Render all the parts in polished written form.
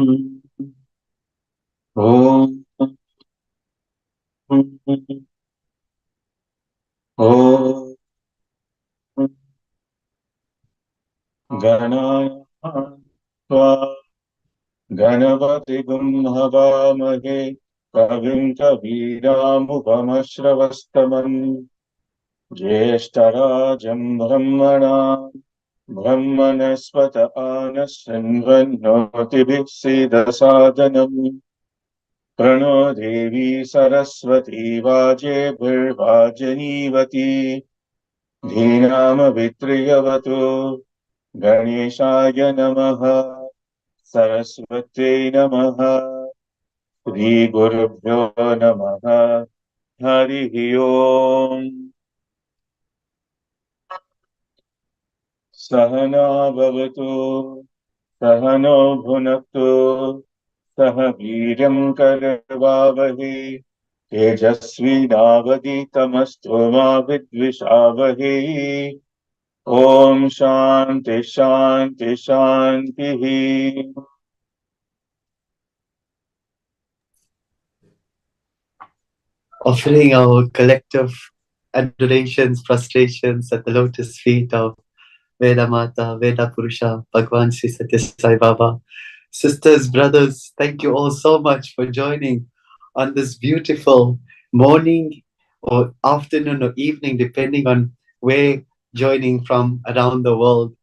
Om Om Ganaya Ganapati Havaamahe Kavim Kavirāmupamashravastamam Jyeshtarajam Brahmana Brahmanasvata Anasrinvannotibhih Siddhasadhanam Prano Devi Saraswati Vaje Virvajanivati Dhinam Vitriyavatu Ganeshaya Namaha Saraswati Namaha Shri Gurubhyo Namaha Harihi Om Sahana Bhavatu Sahano Bhunaktu Saha Veeram Karavavahe Tejasvi Navaditamastu Ma Vidvishavahe Om Shanti Shanti Shanti. Offering our collective adorations, frustrations at the lotus feet of Veda Mata, Veda Purusha, Bhagwan Sri Satya Sai Baba. Sisters, brothers, thank you all so much for joining on this beautiful morning or afternoon or evening, depending on where joining from around the world,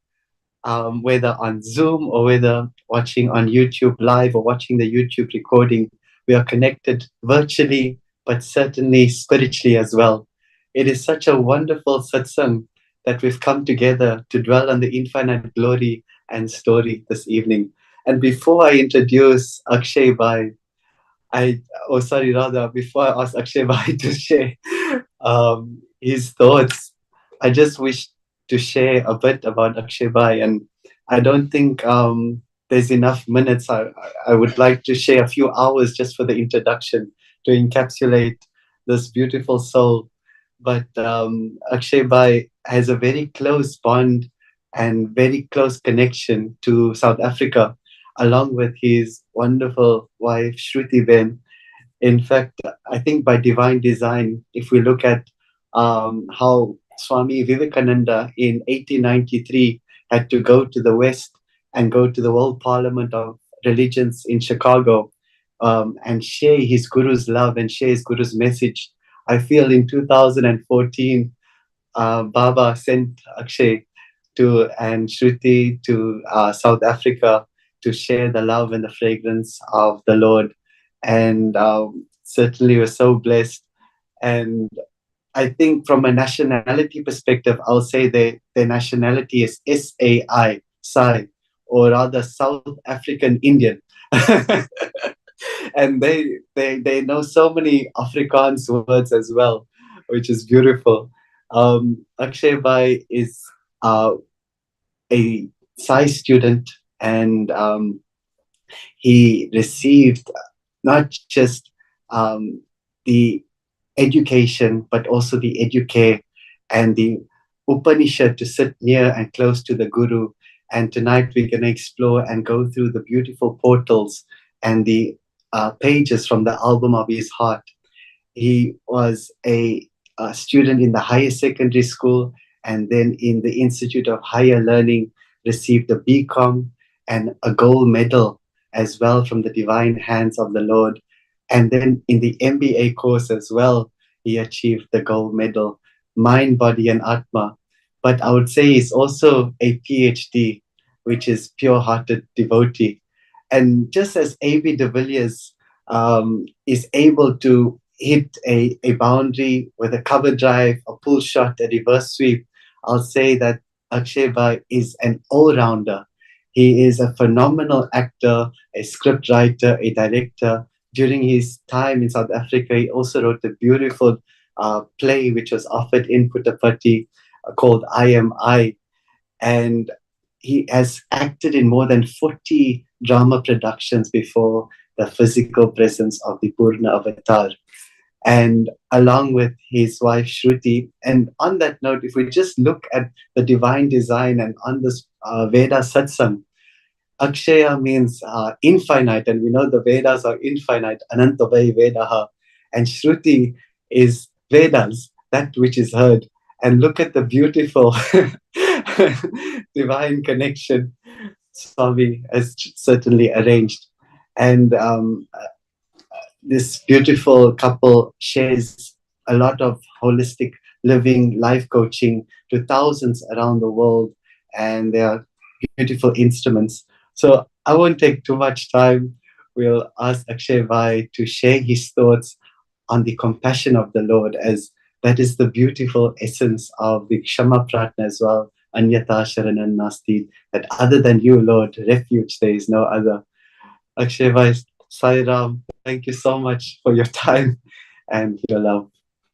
whether on Zoom or whether watching on YouTube live or watching the YouTube recording. We are connected virtually, but certainly spiritually as well. It is such a wonderful satsang that we've come together to dwell on the infinite glory and story this evening. And before I introduce Akshay Bhai, before I ask Akshay Bhai to share his thoughts, I just wish to share a bit about Akshay Bhai. And I don't think there's enough minutes. I would like to share a few hours just for the introduction to encapsulate this beautiful soul. But Akshay Bhai has a very close bond and very close connection to South Africa, along with his wonderful wife, Shruti Ben. In fact, I think by divine design, if we look at how Swami Vivekananda in 1893 had to go to the West and go to the World Parliament of Religions in Chicago and share his Guru's love and share his Guru's message, I feel in 2014, Baba sent Akshay and Shruti to South Africa to share the love and the fragrance of the Lord. And certainly we're so blessed. And I think from a nationality perspective, I'll say their nationality is SAI, Sai, or rather South African Indian. And they know so many Afrikaans words as well, which is beautiful. Akshay Bhai is a Sai student, and he received not just the education, but also the educare and the Upanishad to sit near and close to the Guru. And tonight we're going to explore and go through the beautiful portals and the pages from the album of his heart. He was a student in the higher secondary school, and then in the Institute of Higher Learning, received a BCom and a gold medal as well from the divine hands of the Lord. And then in the MBA course as well, he achieved the gold medal, Mind, Body, and Atma. But I would say he's also a PhD, which is pure-hearted devotee. And just as A.B. de Villiers is able to hit a boundary with a cover drive, a pull shot, a reverse sweep, I'll say that Akshay Bhai is an all-rounder. He is a phenomenal actor, a script writer, a director. During his time in South Africa, he also wrote a beautiful play which was offered in Puttaparthi called I Am I. And he has acted in more than 40 drama productions before the physical presence of the Purna Avatar. And along with his wife Shruti. And on that note, if we just look at the divine design and on this Veda Satsang, Akshaya means infinite, and we know the Vedas are infinite, Anantavai Vedaha, and Shruti is Vedas, that which is heard. And look at the beautiful divine connection Swami has certainly arranged. And this beautiful couple shares a lot of holistic living, life coaching to thousands around the world, and they are beautiful instruments. So I won't take too much time. We'll ask Akshay Bhai to share his thoughts on the compassion of the Lord, as that is the beautiful essence of the Kshama Prarthana as well. Anyata Sharanan Nasti, that other than you, Lord, refuge, there is no other. Akshay Bhai, Sai Ram, thank you so much for your time and your love.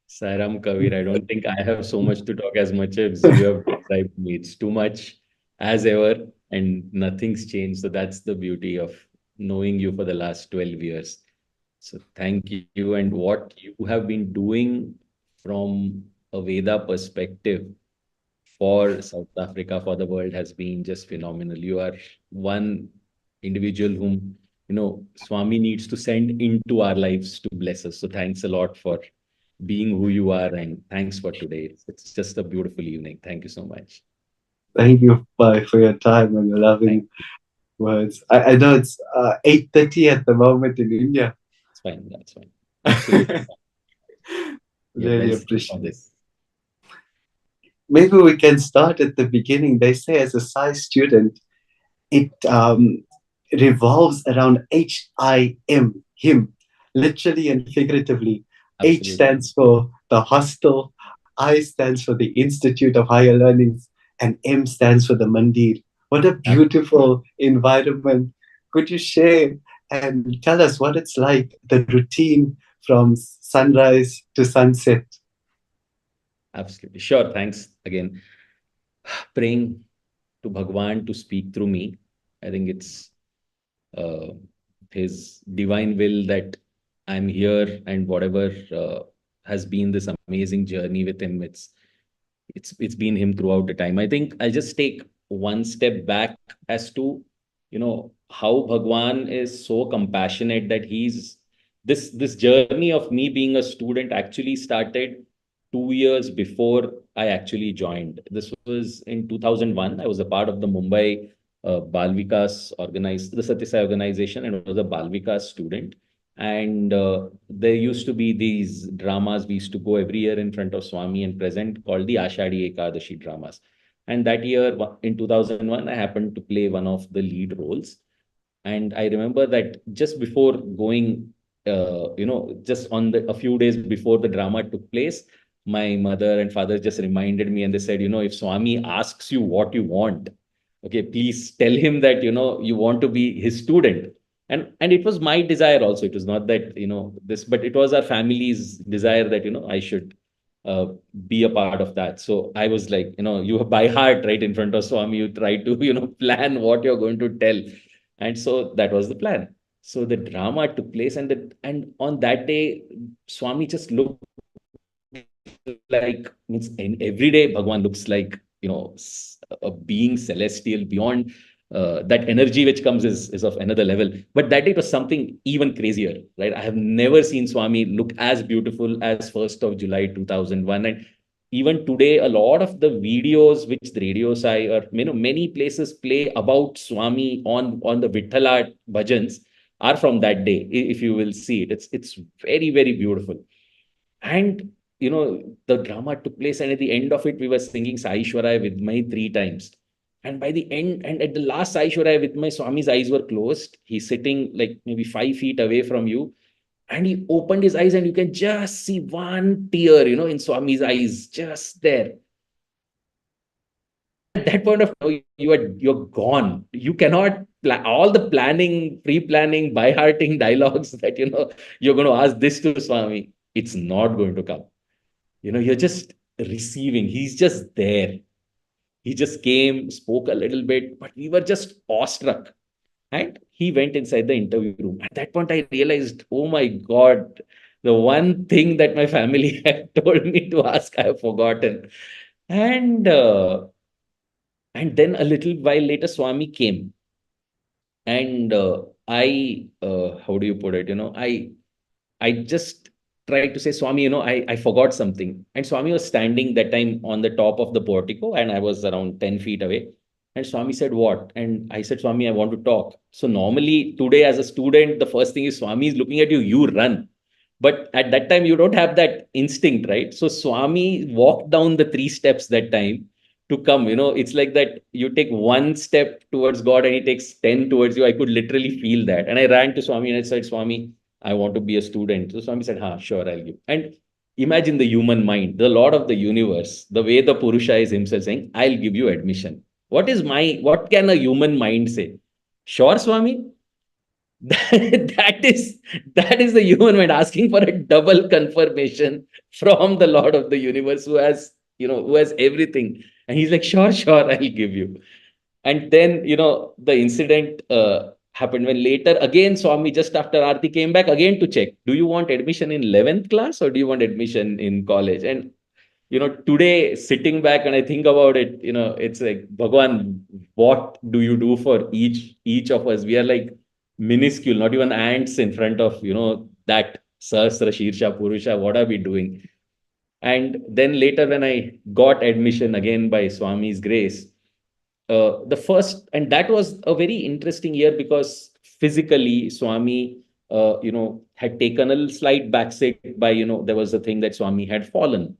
Sairam Kavir, I don't think I have so much to talk as much as you have described me. It's too much as ever, and nothing's changed. So that's the beauty of knowing you for the last 12 years. So thank you. And what you have been doing from a Veda perspective for South Africa, for the world has been just phenomenal. You are one individual whom, Swami needs to send into our lives to bless us. So thanks a lot for being who you are, and thanks for today. It's just a beautiful evening. Thank you so much. Thank you, Bhai, for your time and your Thank loving words. I know it's 8:30 at the moment in India. That's fine. That's fine. Absolutely. You're Really well set for appreciate it. this. Maybe we can start at the beginning. They say, as a Sai student, it revolves around HIM, him, literally and figuratively. H Absolutely. stands for the hostel, I stands for the Institute of Higher Learnings, and M stands for the Mandir. What a beautiful environment. Could you share and tell us what it's like, the routine from sunrise to sunset? Absolutely. Sure. Thanks again. Praying to Bhagwan to speak through me. I think it's uh, his divine will that I'm here, and whatever has been this amazing journey with him, it's been him throughout the time. I think I'll just take one step back as to, how Bhagwan is so compassionate that he's this journey of me being a student actually started 2 years before I actually joined. This was in 2001. I was a part of the Mumbai Bal Vikas organized, the Satyasai organization, and was a Bal Vikas student. And there used to be these dramas we used to go every year in front of Swami and present, called the Ashadi Ekadashi dramas. And that year, in 2001, I happened to play one of the lead roles. And I remember that just before going, just on a few days before the drama took place, my mother and father just reminded me, and they said, if Swami asks you what you want, okay, please tell him that, you want to be his student. And it was my desire also. It was not that, this, but it was our family's desire that, I should uh, be a part of that. So I was like, you by heart, right in front of Swami, you try to, plan what you're going to tell. And so that was the plan. So the drama took place, and on that day, Swami just looked like, means in every day Bhagwan looks like, a being celestial beyond. That energy which comes is of another level. But that day it was something even crazier, right? I have never seen Swami look as beautiful as 1st of July 2001. And even today, a lot of the videos which the radio sai or many places play about Swami on the Vithala bhajans are from that day. If you will see it, it's very, very beautiful. And the drama took place, and at the end of it, we were singing Saishwaraya with my 3 times. And by the end, and at the last Saishwaraya with my, Swami's eyes were closed. He's sitting like maybe 5 feet away from you. And he opened his eyes, and you can just see one tear, in Swami's eyes, just there. At that point of time, you're gone. You cannot all the planning, pre-planning, by-hearting dialogues that you're going to ask this to Swami. It's not going to come. You're just receiving. He's just there. He just came, spoke a little bit, but we were just awestruck. And he went inside the interview room. At that point, I realized, oh my God, the one thing that my family had told me to ask, I have forgotten. And uh, and then a little while later, Swami came. And how do you put it? I just tried to say, Swami, I forgot something. And Swami was standing that time on the top of the portico, and I was around 10 feet away. And Swami said, what? And I said, Swami, I want to talk. So normally today as a student, the first thing is Swami is looking at you, you run. But at that time, you don't have that instinct, right? So Swami walked down the 3 steps that time to come. It's like that you take 1 step towards God and he takes 10 towards you. I could literally feel that. And I ran to Swami and I said, Swami, I want to be a student. So Swami said, sure, I'll give. And imagine the human mind, the Lord of the universe, the way the Purusha is himself saying, I'll give you admission. What can a human mind say? Sure, Swami. That is the human mind asking for a double confirmation from the Lord of the universe who has everything. And he's like, sure, sure, I'll give you. And then, the incident happened when later again Swami, just after Aarti, came back again to check. Do you want admission in 11th class or do you want admission in college? And, today sitting back and I think about it, it's like, Bhagwan, what do you do for each of us? We are like minuscule, not even ants in front of, that Sahasra Shirsha Purusha. What are we doing? And then later when I got admission again by Swami's grace, the first, and that was a very interesting year because physically Swami had taken a slight backseat by, there was a thing that Swami had fallen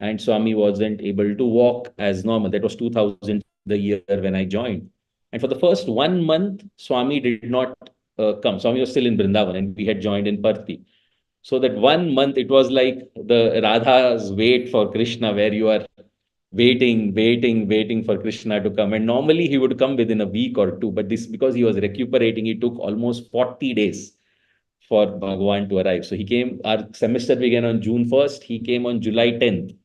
and Swami wasn't able to walk as normal. That was 2000, the year when I joined. And for the first 1 month Swami did not come. Swami was still in Vrindavan and we had joined in Parthi. So that 1 month, it was like the Radha's wait for Krishna, where you are waiting for Krishna to come. And normally he would come within a week or two, but this, because he was recuperating, it took almost 40 days for Bhagwan to arrive. So he came, our semester began on June 1st, he came on July 10th.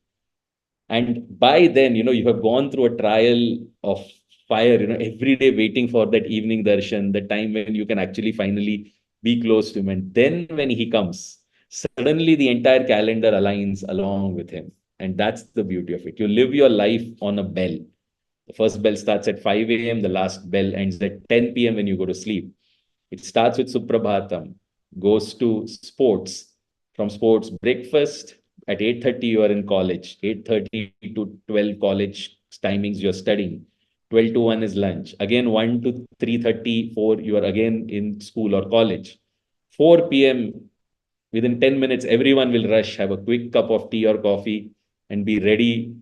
And by then, you have gone through a trial of fire, every day waiting for that evening darshan, the time when you can actually finally be close to him. And then when he comes, suddenly the entire calendar aligns along with him. And that's the beauty of it. You live your life on a bell. The first bell starts at 5 a.m., the last bell ends at 10 p.m. when you go to sleep. It starts with Suprabhatam, goes to sports. From sports, breakfast. At 8:30, you are in college. 8:30 to 12 college timings you're studying. 12 to 1 is lunch. Again, 1 to 3:30, 4, you are again in school or college. 4 p.m., within 10 minutes, everyone will rush, have a quick cup of tea or coffee, and be ready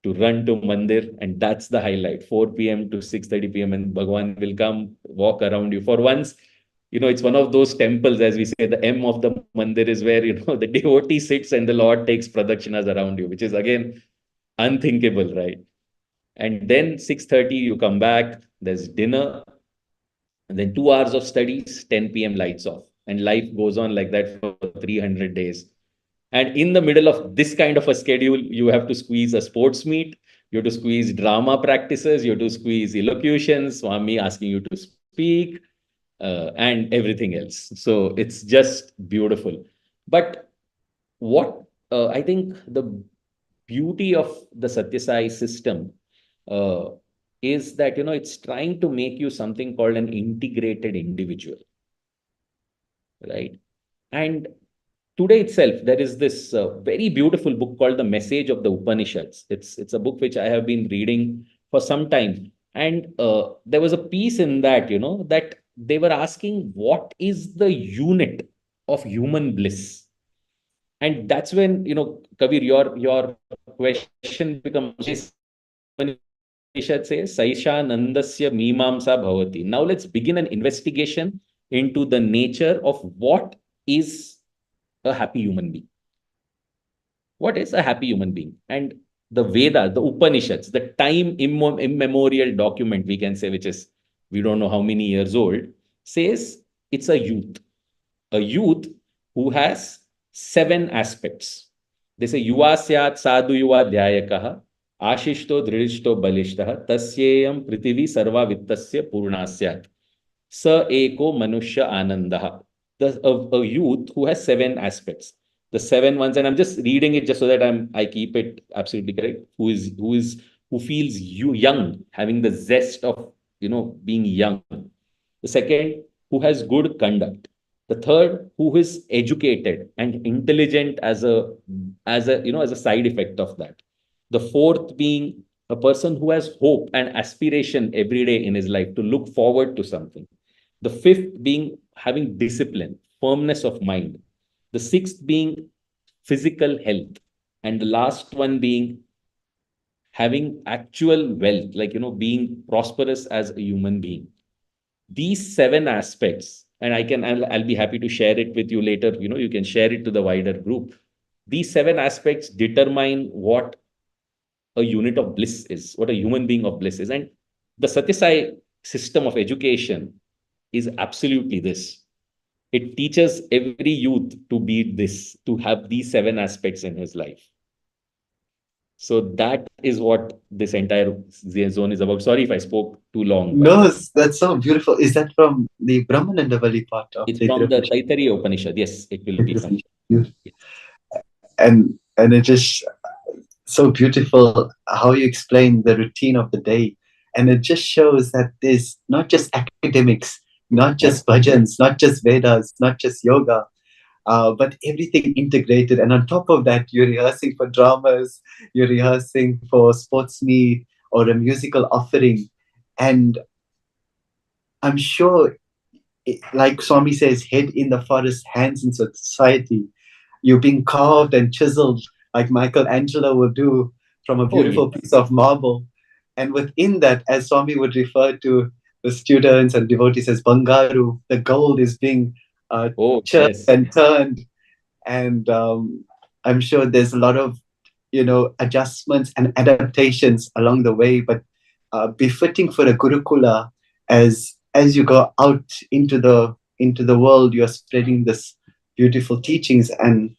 to run to Mandir. And that's the highlight. 4 p.m. to 6:30 p.m. and Bhagwan will come, walk around you. For once, it's one of those temples, as we say, the M of the Mandir is where, the devotee sits and the Lord takes pradakshinas around you, which is again unthinkable, right? And then 6:30, you come back, there's dinner, and then 2 hours of studies, 10 p.m. lights off. And life goes on like that for 300 days. And in the middle of this kind of a schedule, you have to squeeze a sports meet, you have to squeeze drama practices, you have to squeeze elocutions, Swami asking you to speak, and everything else. So it's just beautiful. But what I think the beauty of the Satyasai system uh, is that, it's trying to make you something called an integrated individual, right? And today itself, there is this very beautiful book called The Message of the Upanishads. It's a book which I have been reading for some time. And there was a piece in that, that they were asking, what is the unit of human bliss? And that's when, Kabir, your question becomes, Upanishad says, Saisha Nandasya Mimamsa Bhavati. Now let's begin an investigation into the nature of what is a happy human being. What is a happy human being? And the Vedas, the Upanishads, the time immemorial document, we can say, which is, we don't know how many years old, says it's a youth who has 7 aspects. They say, Yuva syat sadhu yuva dhyayakaha, ashishto dridishto balishtaha, tasyayam prithvi sarva vittasya purnasyat, sa eko manushya anandaha. A youth who has 7 aspects. The 7 ones, and I'm just reading it just so that I keep it absolutely correct. Who feels young, having the zest of being young. The second, who has good conduct. The third, who is educated and intelligent as a side effect of that. The fourth being a person who has hope and aspiration every day in his life to look forward to something. The fifth being having discipline, firmness of mind. The sixth being physical health. And the last one being having actual wealth, like, being prosperous as a human being. These seven aspects, and I'll be happy to share it with you later. You can share it to the wider group. These seven aspects determine what a unit of bliss is, what a human being of bliss is. And the Satyasai system of education is absolutely this. It teaches every youth to be this, to have these seven aspects in his life. So that is what this entire zone is about. Sorry if I spoke too long, but No, that's so beautiful. Is that from the Brahmanandavali part of it's from Taittiriya the Upanishad? Taittiriya Upanishad. Yes, it will be from. Yes. And it just so beautiful how you explain the routine of the day. And it just shows that there's not just academics, not just bhajans, not just Vedas, not just yoga, but everything integrated. And on top of that, you're rehearsing for dramas, you're rehearsing for sports meet or a musical offering. And I'm sure, like Swami says, head in the forest, hands in society. You're being carved and chiseled like Michelangelo will do from a Oh, yeah. beautiful piece of marble. And within that, as Swami would refer to the students and devotees as Bangaru, the gold is being Oh, churned yes. and turned. And I'm sure there's a lot of adjustments and adaptations along the way, but befitting for a gurukula as you go out into the world, you're spreading this beautiful teachings. And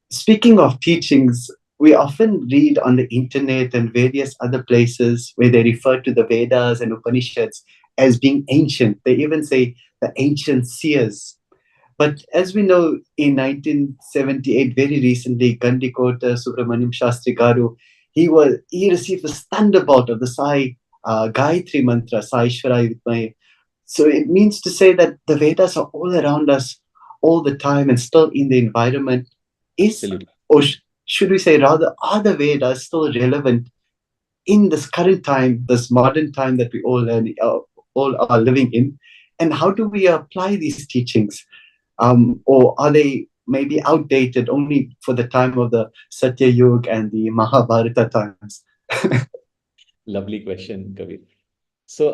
speaking of teachings, we often read on the internet and various other places where they refer to the Vedas and Upanishads as being ancient. They even say the ancient seers. But as we know, in 1978, very recently, Gandikota Subramaniam Shastri Garu, he received this thunderbolt of the Sai Gayatri mantra, Sai Ishvarai Vidmaye. So it means to say that the Vedas are all around us all the time and still in the environment. Absolutely. Should we say rather, are the Vedas still relevant in this current time, this modern time that we all are living in? And how do we apply these teachings? Or are they maybe outdated only for the time of the Satya Yuga and the Mahabharata times? Lovely question, Kabir. So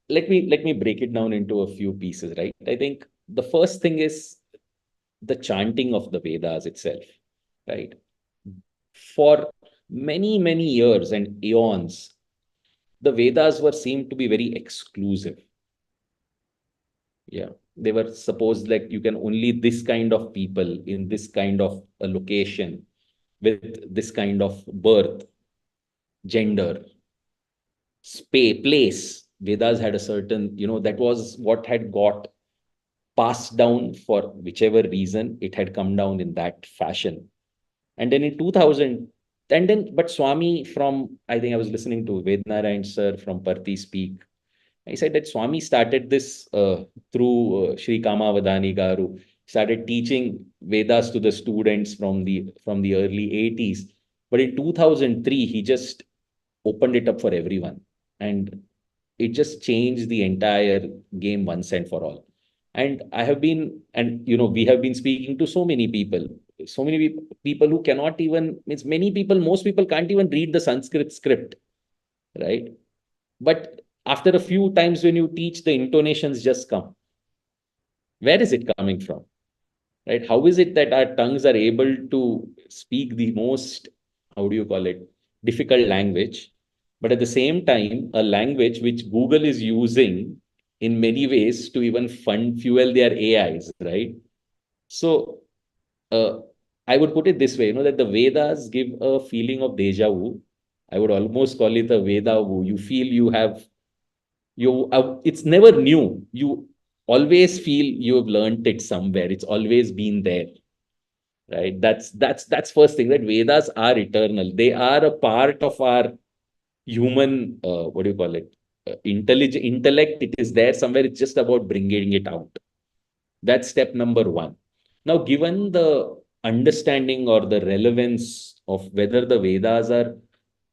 let me break it down into a few pieces, right? I think the first thing is the chanting of the Vedas itself, right? For many, many years and eons, the Vedas were seemed to be very exclusive. Yeah. They were supposed like you can only this kind of people in this kind of a location with this kind of birth, gender, place. Vedas had a certain, that was what had got passed down for whichever reason it had come down in that fashion. And then in 2000, and then, but Swami from, I think I was listening to Vednarayan sir from Parthi speak. He said that Swami started this through Sri Kamavadani Garu, started teaching Vedas to the students from the early 80s. But in 2003, he just opened it up for everyone. And it just changed the entire game once and for all. And I have been, and we have been speaking to so many people who cannot even, means many people, most people can't even read the Sanskrit script, right? But after a few times when you teach, the intonations just come. Where is it coming from? Right? How is it that our tongues are able to speak the most, how do you call it, difficult language, but at the same time, a language which Google is using in many ways to even fund fuel their AIs, right? So uh, I would put it this way, that the Vedas give a feeling of deja vu. I would almost call it a Veda vu. You feel it's never new. You always feel you have learned it somewhere. It's always been there, right? That's first thing, that Vedas are eternal. They are a part of our human, what do you call it? intellect, it is there somewhere. It's just about bringing it out. That's step number one. Now, given the understanding or the relevance of whether the Vedas are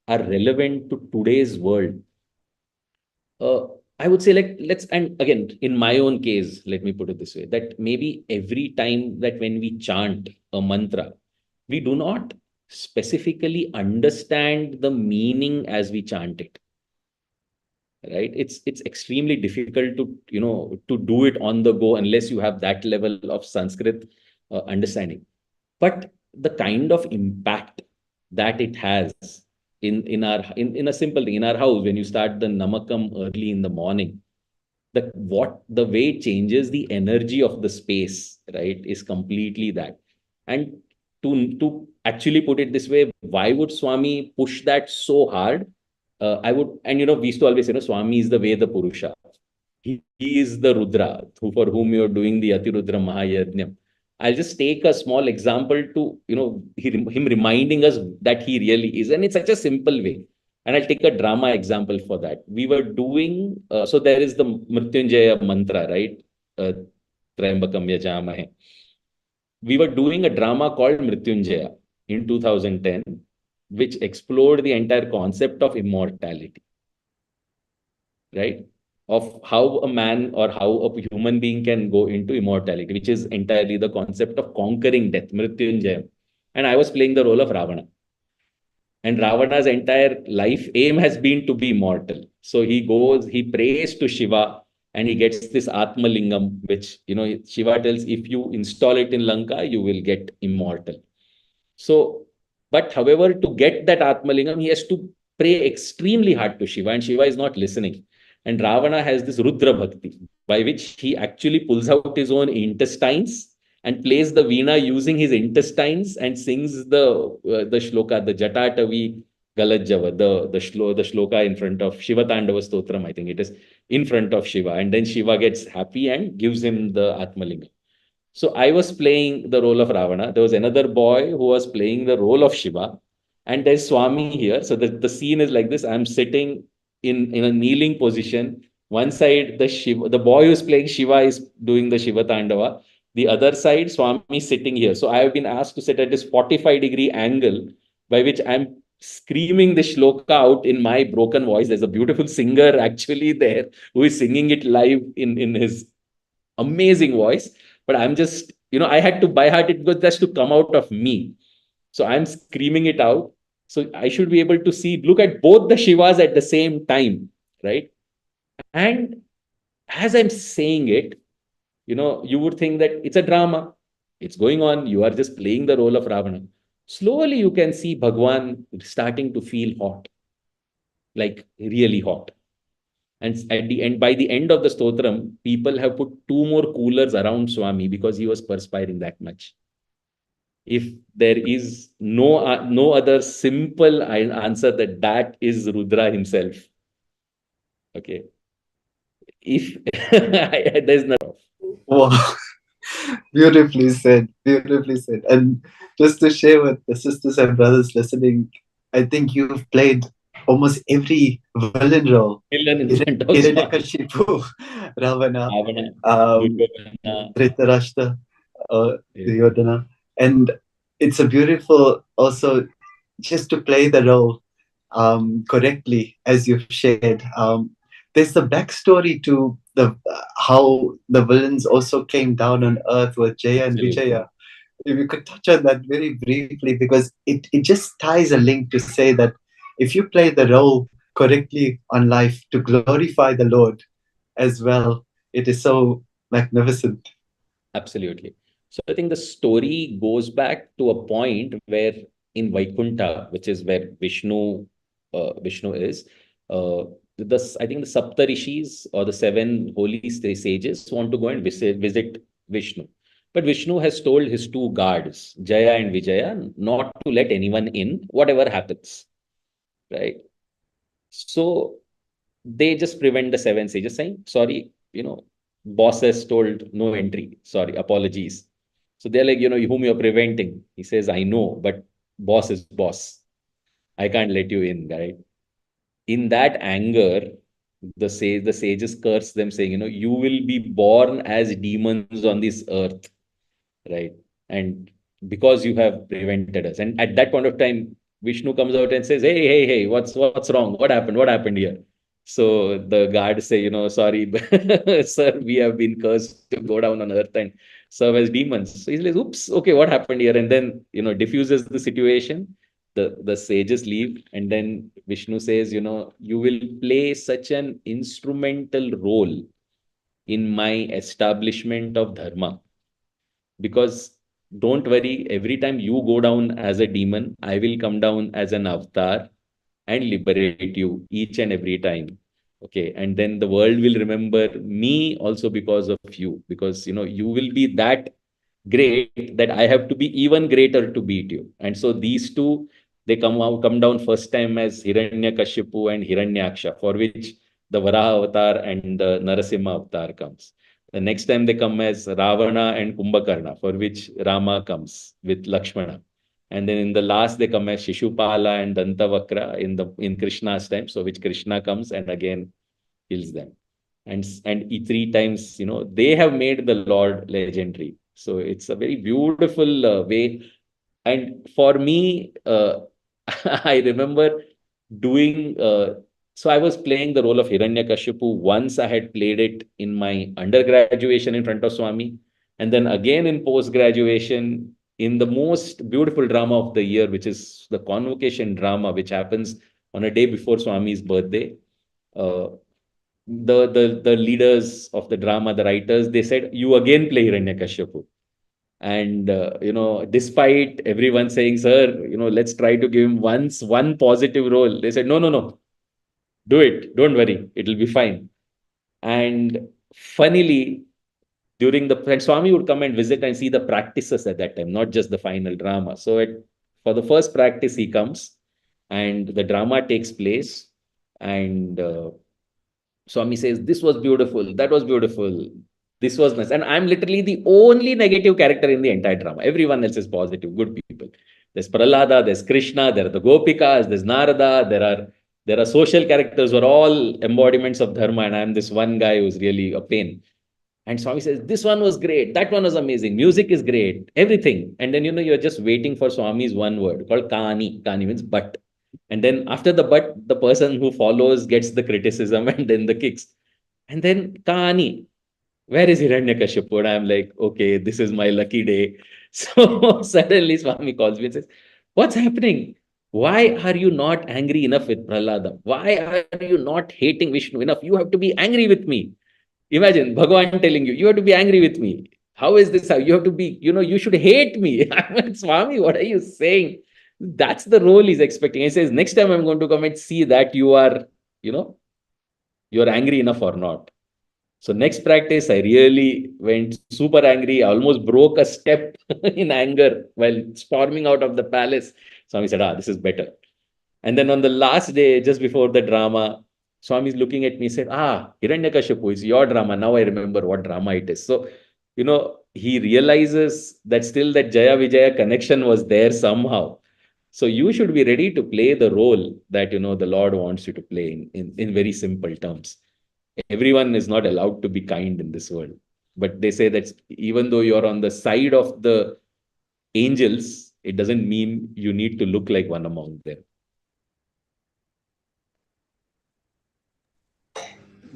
relevant to today's world, uh, I would say, like, let's, and again, in my own case, let me put it this way, that maybe every time that when we chant a mantra, we do not specifically understand the meaning as we chant it, right? It's extremely difficult to, to do it on the go unless you have that level of Sanskrit understanding. But the kind of impact that it has in a simple thing in our house, when you start the namakam early in the morning, the way it changes the energy of the space, right, is completely that. And to actually put it this way, why would Swami push that so hard? I would, and we used to always say, Swami is the Veda Purusha. He is the Rudra, for whom you're doing the Atirudra Mahayajna. I'll just take a small example to, him reminding us that he really is. And it's such a simple way. And I'll take a drama example for that. We were doing, so there is the Mrityunjaya mantra, right? Uh, Trayambakam Yajamahe. We were doing a drama called Mrityunjaya in 2010, which explored the entire concept of immortality, right? Of how a man or how a human being can go into immortality, which is entirely the concept of conquering death, Mrityunjaya. And I was playing the role of Ravana. And Ravana's entire life aim has been to be immortal. So he goes, he prays to Shiva, and he gets this Atmalingam, which, Shiva tells, if you install it in Lanka, you will get immortal. So, but however, to get that Atmalingam, he has to pray extremely hard to Shiva, and Shiva is not listening. And Ravana has this Rudra Bhakti, by which he actually pulls out his own intestines and plays the veena using his intestines and sings the shloka, the Jatatavi Galajjava, the shloka in front of Shiva Tandava Stotram, I think it is, in front of Shiva. And then Shiva gets happy and gives him the Atmalingam. So I was playing the role of Ravana. There was another boy who was playing the role of Shiva. And there's Swami here. So the scene is like this. I'm sitting in a kneeling position. One side, the boy who's playing Shiva is doing the Shiva Tandava. The other side, Swami is sitting here. So I have been asked to sit at this 45-degree angle by which I'm screaming the shloka out in my broken voice. There's a beautiful singer actually there who is singing it live in his amazing voice. But I'm just, I had to by heart it because that's to come out of me. So I'm screaming it out. So I should be able to look at both the Shivas at the same time, right? And as I'm saying it, you would think that it's a drama. It's going on. You are just playing the role of Ravana. Slowly you can see Bhagwan starting to feel hot, like really hot. And at the end, by the end of the stotram, people have put 2 more coolers around Swami because he was perspiring that much. If there is no other simple answer, that is Rudra himself. Okay. If there's no. Wow. Beautifully said. Beautifully said. And just to share with the sisters and brothers listening, I think you've played almost every villain role. Villain in front of Hiranyakashipu, Ravana, Dhritarashtra, Duryodhana. And it's a beautiful also just to play the role correctly as you've shared. There's the backstory to how the villains also came down on earth with Jaya and Vijaya. If you could touch on that very briefly, because it just ties a link to say that if you play the role correctly on life to glorify the Lord as well, it is so magnificent. Absolutely. So I think the story goes back to a point where in Vaikuntha, which is where Vishnu is, I think the Saptarishis or the 7 holy sages want to go and visit Vishnu. But Vishnu has told his 2 guards, Jaya and Vijaya, not to let anyone in, whatever happens. Right? So they just prevent the 7 sages, saying, sorry, boss has told no entry. Sorry, apologies. So they're like, whom you're preventing? He says, I know, but boss is boss. I can't let you in, right? In that anger, the sages curse them, saying, you will be born as demons on this earth, right? And because you have prevented us. And at that point of time, Vishnu comes out and says, hey, hey, hey, what's wrong? What happened here? So the guards say, sorry, sir, we have been cursed to go down on earth and serve as demons. So he's like, oops, okay, what happened here? And then, diffuses the situation. The sages leave, and then Vishnu says, you will play such an instrumental role in my establishment of dharma, because don't worry, every time you go down as a demon, I will come down as an avatar and liberate you each and every time. Okay, and then the world will remember me also because of you, because you will be that great that I have to be even greater to beat you. And so these two, they come down first time as Hiranyakashipu and Hiranyaksha, for which the Varaha avatar and the Narasimha avatar comes. The next time they come as Ravana and Kumbhakarna, for which Rama comes with Lakshmana. And then in the last, they come as Shishupala and Dantavakra in Krishna's time, so which Krishna comes and again kills them. And three times, they have made the Lord legendary. So it's a very beautiful way. And for me, I remember doing. So I was playing the role of Hiranyakashipu. Once I had played it in my undergraduation in front of Swami, and then again in post graduation in the most beautiful drama of the year, which is the convocation drama, which happens on a day before Swami's birthday. Uh, the leaders of the drama, the writers, they said, you again play Hiranyakashipu. And despite everyone saying, sir, let's try to give him one positive role, they said, no, no, no, do it, don't worry, it'll be fine. And funnily, during the and Swami would come and visit and see the practices at that time, not just the final drama. So for the first practice, he comes and the drama takes place, and Swami says, this was beautiful, that was beautiful, this was nice. And I'm literally the only negative character in the entire drama. Everyone else is positive, good people. There's Prahlada, there's Krishna, there are the Gopikas, there's Narada, there are social characters who are all embodiments of dharma, and I'm this one guy who's really a pain. And Swami says, this one was great, that one was amazing, music is great, everything. And then, you're just waiting for Swami's one word called Kani. Kani means but. And then after the but, the person who follows gets the criticism and then the kicks. And then Kani, where is Hiranyakashipu? And I'm like, okay, this is my lucky day. So suddenly Swami calls me and says, what's happening? Why are you not angry enough with Prahlada? Why are you not hating Vishnu enough? You have to be angry with me. Imagine Bhagavan telling you, you have to be angry with me. How is this? How you have to be, you should hate me. I'm like, Swami, what are you saying? That's the role he's expecting. He says, next time I'm going to come and see that you are, you're angry enough or not. So next practice, I really went super angry. I almost broke a step in anger while storming out of the palace. Swami said, this is better. And then on the last day, just before the drama, Swami is looking at me and said, Hiranyakashipu, it's your drama. Now I remember what drama it is. So, he realizes that still that Jaya Vijaya connection was there somehow. So you should be ready to play the role that, the Lord wants you to play in very simple terms. Everyone is not allowed to be kind in this world. But they say that even though you're on the side of the angels, it doesn't mean you need to look like one among them.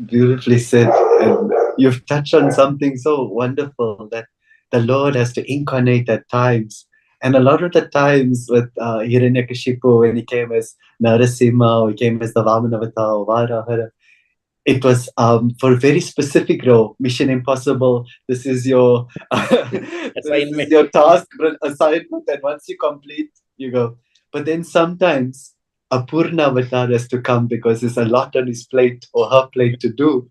Beautifully said. And you've touched on something so wonderful, that the Lord has to incarnate at times. And a lot of the times with Hiranyakashipu, when he came as Narasimha, or he came as the Vamanavatar, Varaha, it was for a very specific role. Mission Impossible. This is your this is your task assignment, and once you complete, you go. But then sometimes a Purna avatar has to come because there's a lot on his plate or her plate to do.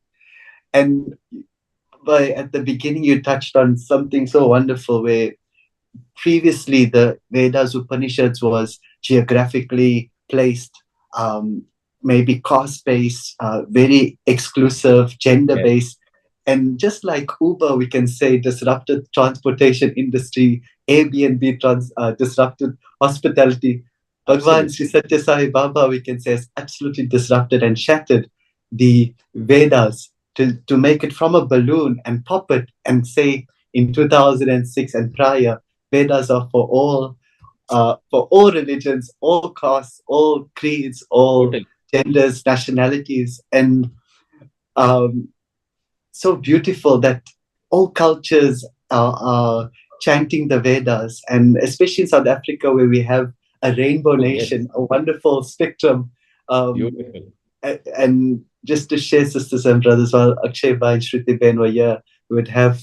And at the beginning, you touched on something so wonderful, where previously the Vedas Upanishads was geographically placed, maybe caste-based, very exclusive, gender-based. And just like Uber, we can say disrupted transportation industry, Airbnb disrupted hospitality. Bhagwan Sri Satya Sai Baba, we can say, is absolutely disrupted and shattered the Vedas, to make it from a balloon and pop it and say in 2006 and prior, Vedas are for all religions, all castes, all creeds, all Totally. genders, nationalities, and um, so beautiful that all cultures are chanting the Vedas, and especially in South Africa, where we have a rainbow Oh, yes. nation, a wonderful spectrum. Um, Beautiful. and just to share, sisters and brothers, while Akshay Bhai and Shruti Ben were here, we would have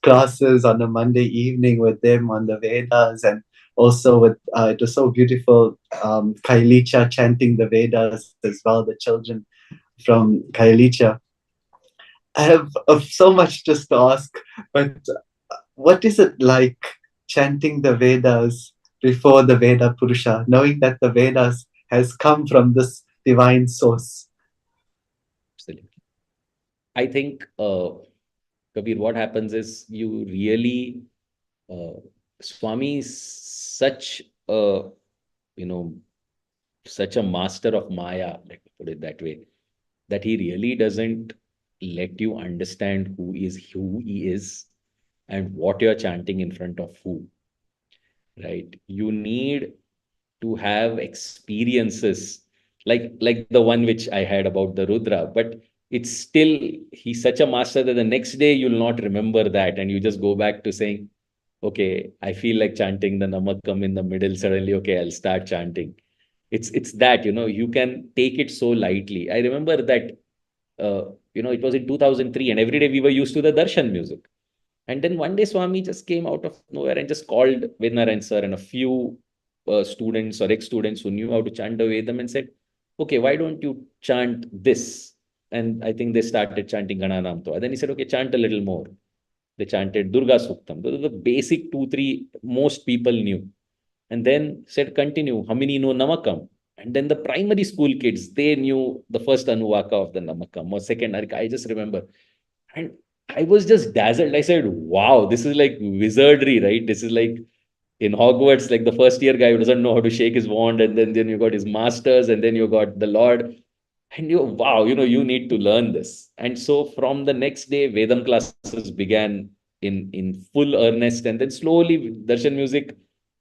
classes on a Monday evening with them on the Vedas, and also with it was so beautiful, Kailicha chanting the Vedas as well, the children from Kailicha. I have so much just to ask, but what is it like chanting the Vedas before the Veda Purusha, knowing that the Vedas has come from this divine source? Absolutely. I think, Kabir, what happens is you really, uh, Swami is such a, you know, such a master of Maya, let me put it that way, that he really doesn't let you understand who he is and what you're chanting in front of who, right? You need to have experiences like the one which I had about the Rudra, but it's still, he's such a master that the next day you'll not remember that, and you just go back to saying, okay, I feel like chanting the Namakam in the middle, suddenly, okay, I'll start chanting. It's that, you can take it so lightly. I remember that, it was in 2003, and every day we were used to the darshan music. And then one day Swami just came out of nowhere and just called Vednaran sir and a few students or ex-students who knew how to chant the Vedam and said, okay, why don't you chant this? And I think they started chanting Gananam Toa. Then he said, okay, chant a little more. They chanted Durga Suktam. Those are the basic two, three most people knew. And then said, continue, Hamini no Namakam. And then the primary school kids, they knew the first Anuvaka of the Namakam or second Arika. I just remember. And I was just dazzled. I said, wow, this is like wizardry, right? This is like in Hogwarts, like the first year guy who doesn't know how to shake his wand, and then you got his masters, and then you got the Lord. And wow, you need to learn this. And so from the next day, Vedam classes began in full earnest. And then slowly Darshan music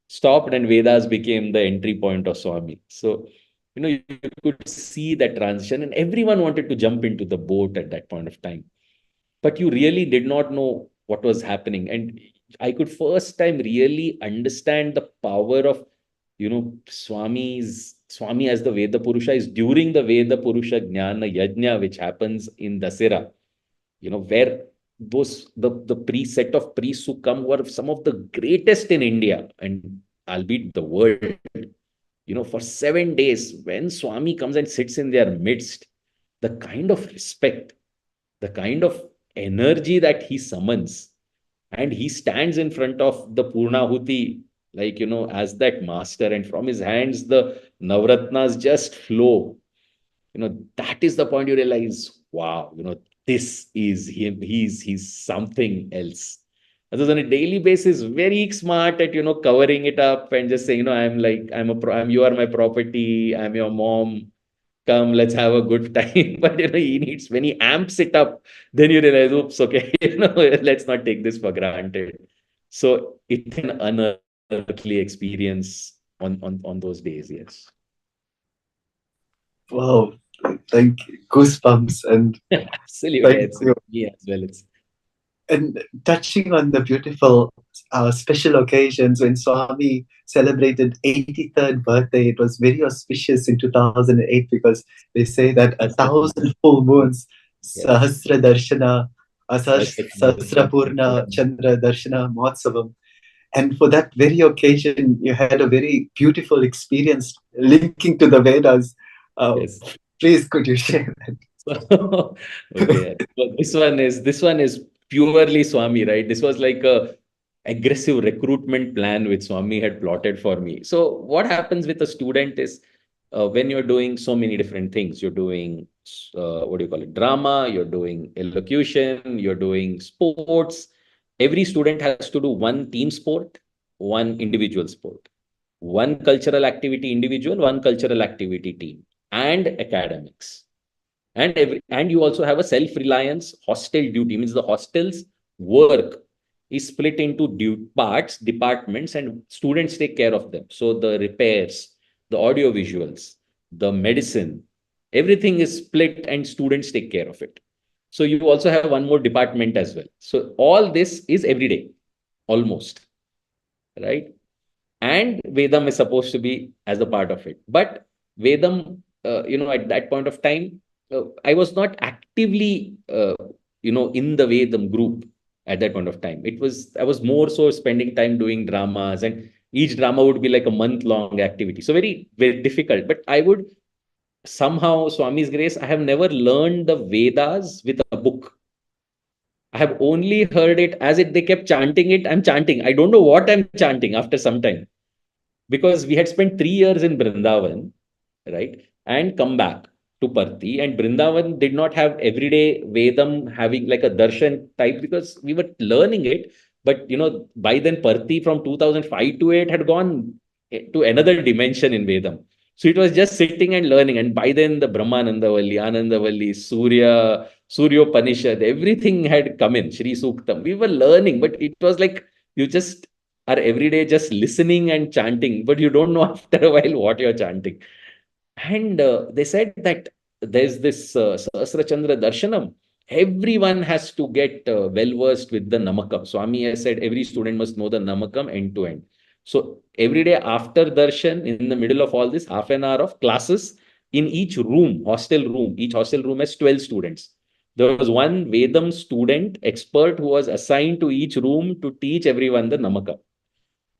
stopped and Vedas became the entry point of Swami. So, you could see that transition, and everyone wanted to jump into the boat at that point of time, but you really did not know what was happening. And I could first time really understand the power of, Swami as the Veda Purusha is during the Veda Purusha Jnana Yajna, which happens in Dasera, where the set of priests who come were some of the greatest in India and albeit the world, for 7 days, when Swami comes and sits in their midst, the kind of respect, the kind of energy that he summons, and he stands in front of the Purnahuti, like, as that master, and from his hands, the Navratnas just flow. That is the point you realize, wow, this is him. He's something else. Others on a daily basis, very smart at, covering it up and just saying, I'm like, you are my property, I'm your mom, come, let's have a good time. But he needs, when he amps it up, then you realize, oops, okay, let's not take this for granted. So it's an unearthly experience on those days, yes. Wow, thank you. Goosebumps, and Absolutely. thank It's you. me as well. It's And touching on the beautiful special occasions when Swami celebrated 83rd birthday, it was very auspicious in 2008 because they say that a thousand full moons, yes. Sahasra Darshana, Sahasra Sahasrapurna Chandra Darshana Mahotsavam. And for that very occasion, you had a very beautiful experience linking to the Vedas. Uh, Yes. please, could you share So, okay. So this one is purely Swami, right? This was like a aggressive recruitment plan which Swami had plotted for me. So what happens with a student is, when you're doing so many different things, you're doing what do you call it? Drama, you're doing elocution, you're doing sports. Every student has to do one team sport, one individual sport, one cultural activity individual, one cultural activity team, and academics. And you also have a self-reliance hostel duty, means the hostel's work is split into parts, departments, and students take care of them. So the repairs, the audio visuals, the medicine, everything is split and students take care of it. So you also have one more department as well. So all this is every day, almost, right? And Vedam is supposed to be as a part of it. But Vedam, at that point of time, I was not actively, in the Vedam group at that point of time. I was more so spending time doing dramas, and each drama would be like a month-long activity. So very, very difficult. But I would somehow, Swami's grace, I have never learned the Vedas with a book. I have only heard it as it they kept chanting it. I'm chanting. I don't know what I'm chanting after some time, because we had spent 3 years in Brindavan, right? And come back to Parthi. And Brindavan did not have everyday Vedam having like a darshan type, because we were learning it. But by then Parthi from 2005 to 8 had gone to another dimension in Vedam. So it was just sitting and learning. And by then the Brahmanandavalli, Anandavalli, Suryopanishad, everything had come in, Shri Suktam. We were learning, but it was like you just are every day just listening and chanting, but you don't know after a while what you're chanting. And they said that there's this Sahasra Chandra Darshanam. Everyone has to get well versed with the Namakam. Swami has said every student must know the Namakam end to end. So every day after darshan, in the middle of all this, half an hour of classes in each room, hostel room. Each hostel room has 12 students. There was one Vedam student expert who was assigned to each room to teach everyone the Namakam.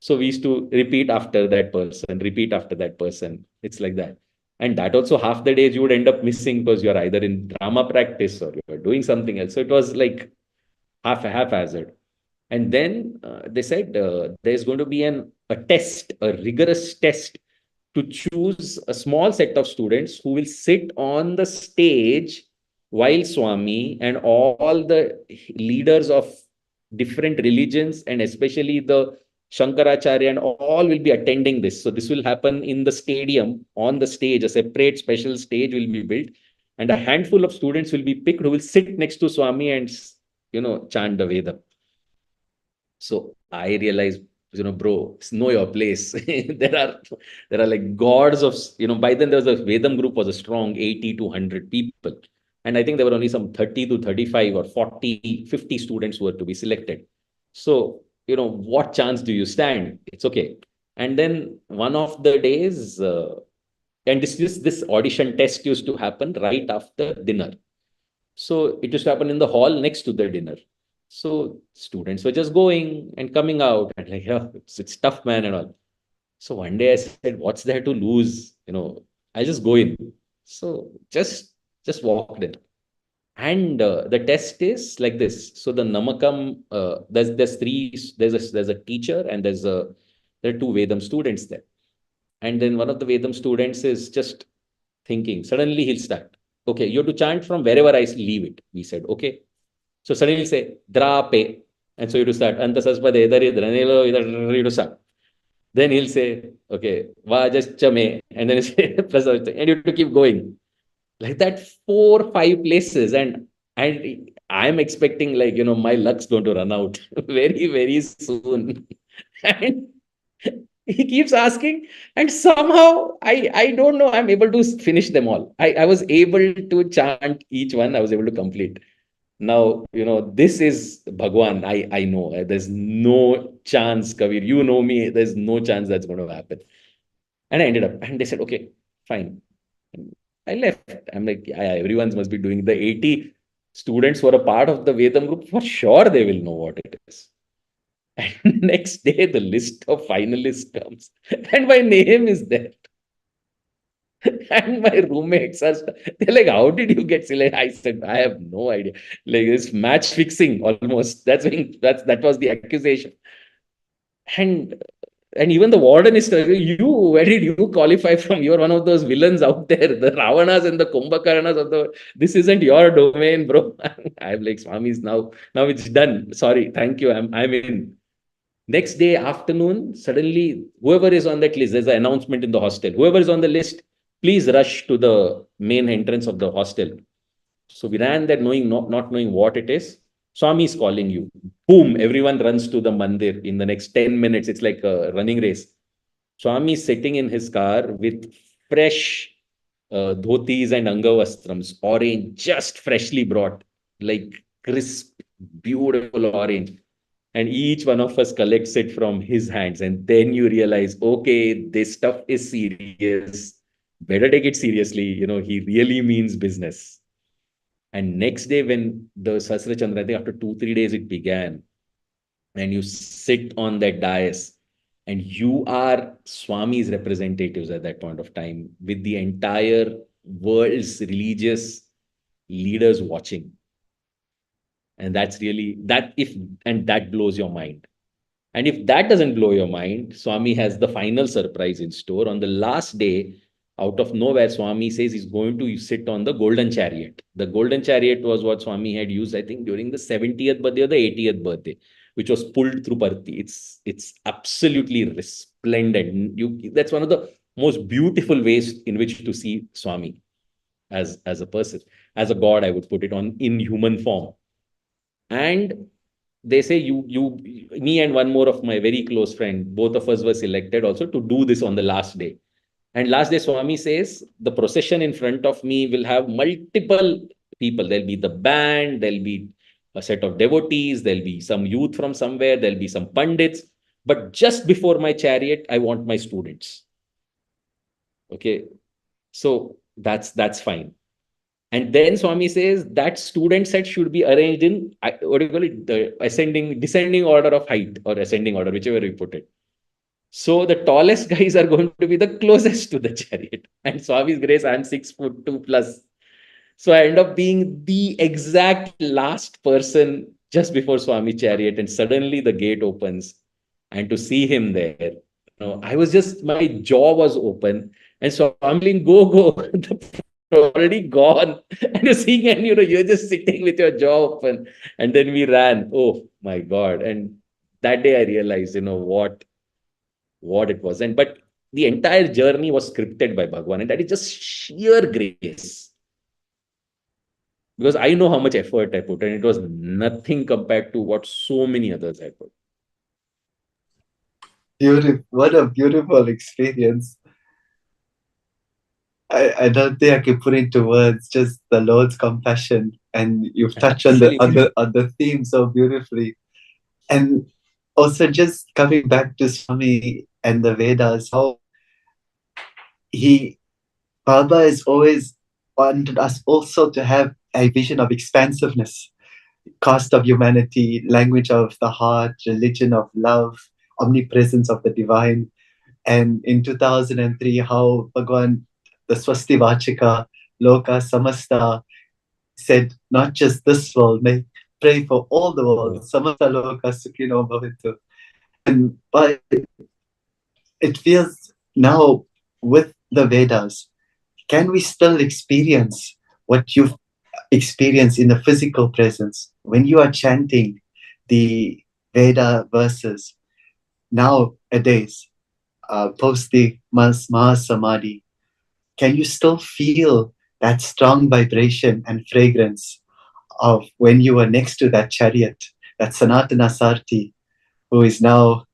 So we used to repeat after that person, repeat after that person. It's like that. And that also, half the days you would end up missing because you're either in drama practice or you're doing something else. So it was like haphazard. And then they said there's going to be a test, a rigorous test, to choose a small set of students who will sit on the stage while Swami and all the leaders of different religions, and especially the Shankaracharya and all, will be attending this. So this will happen in the stadium, on the stage. A separate special stage will be built, and a handful of students will be picked who will sit next to Swami and chant the Veda. So I realized, bro, know your place. there are like gods of, by then there was a Vedam group was a strong 80 to 100 people. And I think there were only some 30 to 35 or 40, 50 students who were to be selected. So, what chance do you stand? It's okay. And then one of the days, and this audition test used to happen right after dinner. So it used to happen in the hall next to the dinner. So students were just going and coming out, and like, yeah, it's tough, man, and all. So one day I said, what's there to lose? I'll just go in. So just walked in. And the test is like this. So the Namakam, there's a teacher, and there are two Vedam students there. And then one of the Vedam students is just thinking. Suddenly he'll start. Okay, you have to chant from wherever I leave it. We said, okay. So suddenly he'll say, Drape. And so you have to start. Antasaspada edari dranelo you have to start. Then he'll say, okay, Vajaschame. And then he'll say, and you have to keep going. Like that, 4 or 5 places. And I'm expecting, like, my luck's going to run out very, very soon. And he keeps asking, and somehow I don't know, I'm able to finish them all. I was able to chant each one. I was able to complete. Now, this is Bhagwan. I know there's no chance, Kabir. You know me. There's no chance that's going to happen. And I ended up, and they said, okay, fine. And I left. I'm like, yeah, everyone must be doing the 80 students who are a part of the Vedam group. For sure, they will know what it is. And next day, the list of finalists comes, and my name is there. And my roommates are, they're like, how did you get selected? I said, I have no idea. Like, it's match fixing almost. That was the accusation. And even the warden is telling you, where did you qualify from? You're one of those villains out there, the Ravanas and the Kumbhakarnas of the. This isn't your domain, bro. I'm like, Swami's now it's done. Sorry, thank you. I'm in. Next day afternoon, suddenly, whoever is on that list, there's an announcement in the hostel. Whoever is on the list, please rush to the main entrance of the hostel. So we ran there knowing not knowing what it is. Swami is calling you. Boom, everyone runs to the mandir in the next 10 minutes. It's like a running race. Swami is sitting in his car with fresh dhotis and angavastrams, orange, just freshly brought, like crisp, beautiful orange. And each one of us collects it from his hands. And then you realize, okay, this stuff is serious. Better take it seriously. He really means business. And next day, when the Sasra Chandra, I think after 2, 3 days it began, and you sit on that dais, and you are Swami's representatives at that point of time, with the entire world's religious leaders watching. And that's really that if and that blows your mind. And if that doesn't blow your mind, Swami has the final surprise in store. On the last day, out of nowhere, Swami says he's going to sit on the golden chariot. The golden chariot was what Swami had used, I think, during the 70th birthday or the 80th birthday, which was pulled through Parthi. It's absolutely resplendent. That's one of the most beautiful ways in which to see Swami as a person, as a god, I would put it, on in human form. And they say me and one more of my very close friend, both of us were selected also to do this on the last day. And last day, Swami says the procession in front of me will have multiple people. There'll be the band, there'll be a set of devotees, there'll be some youth from somewhere, there'll be some pandits. But just before my chariot, I want my students. Okay, so that's fine. And then Swami says that student set should be arranged in, what do you call it, the descending order of height, or ascending order, whichever you put it. So the tallest guys are going to be the closest to the chariot. And Swami's grace, I'm 6'2" plus. So I end up being the exact last person just before Swami chariot, and suddenly the gate opens, and to see him there, my jaw was open, and so I'm like, go, the already gone, and you're seeing, and you're just sitting with your jaw open. And then we ran. Oh my God! And that day I realized, what it was, and but the entire journey was scripted by Bhagwan, and that is just sheer grace. Because I know how much effort I put, and it was nothing compared to what so many others had put. Beautiful. What a beautiful experience. I don't think I can put into words just the Lord's compassion, and you've touched on the theme so beautifully. And also just coming back to Swami and the Vedas, how Baba has always wanted us also to have a vision of expansiveness, caste of humanity, language of the heart, religion of love, omnipresence of the divine. And in 2003, how Bhagwan, the Swasti Vachika, Loka Samasta, said, not just this world, may pray for all the world. Samasta Loka Sukhino Bhavantu. And but it feels now with the Vedas, can we still experience what you've experienced in the physical presence when you are chanting the Veda verses nowadays, post the Mahasamadhi? Can you still feel that strong vibration and fragrance of when you were next to that chariot, that Sanatana Sarthi, who is now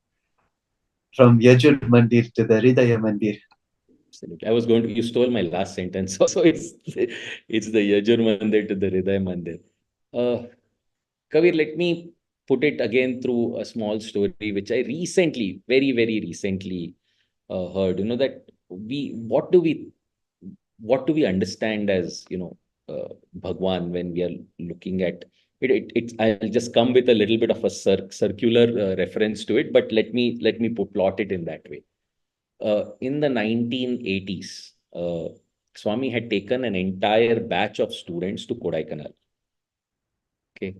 from Yajur Mandir to the Hridaya Mandir? Absolutely. You stole my last sentence. So it's the Yajur Mandir to the Hridaya Mandir. Kavir, let me put it again through a small story, which I recently, very, very recently heard. That what do we understand as, Bhagwan when we are looking at it? I'll just come with a little bit of a circular reference to it, but let me plot it in that way. In the 1980s, Swami had taken an entire batch of students to Kodaikanal. Okay.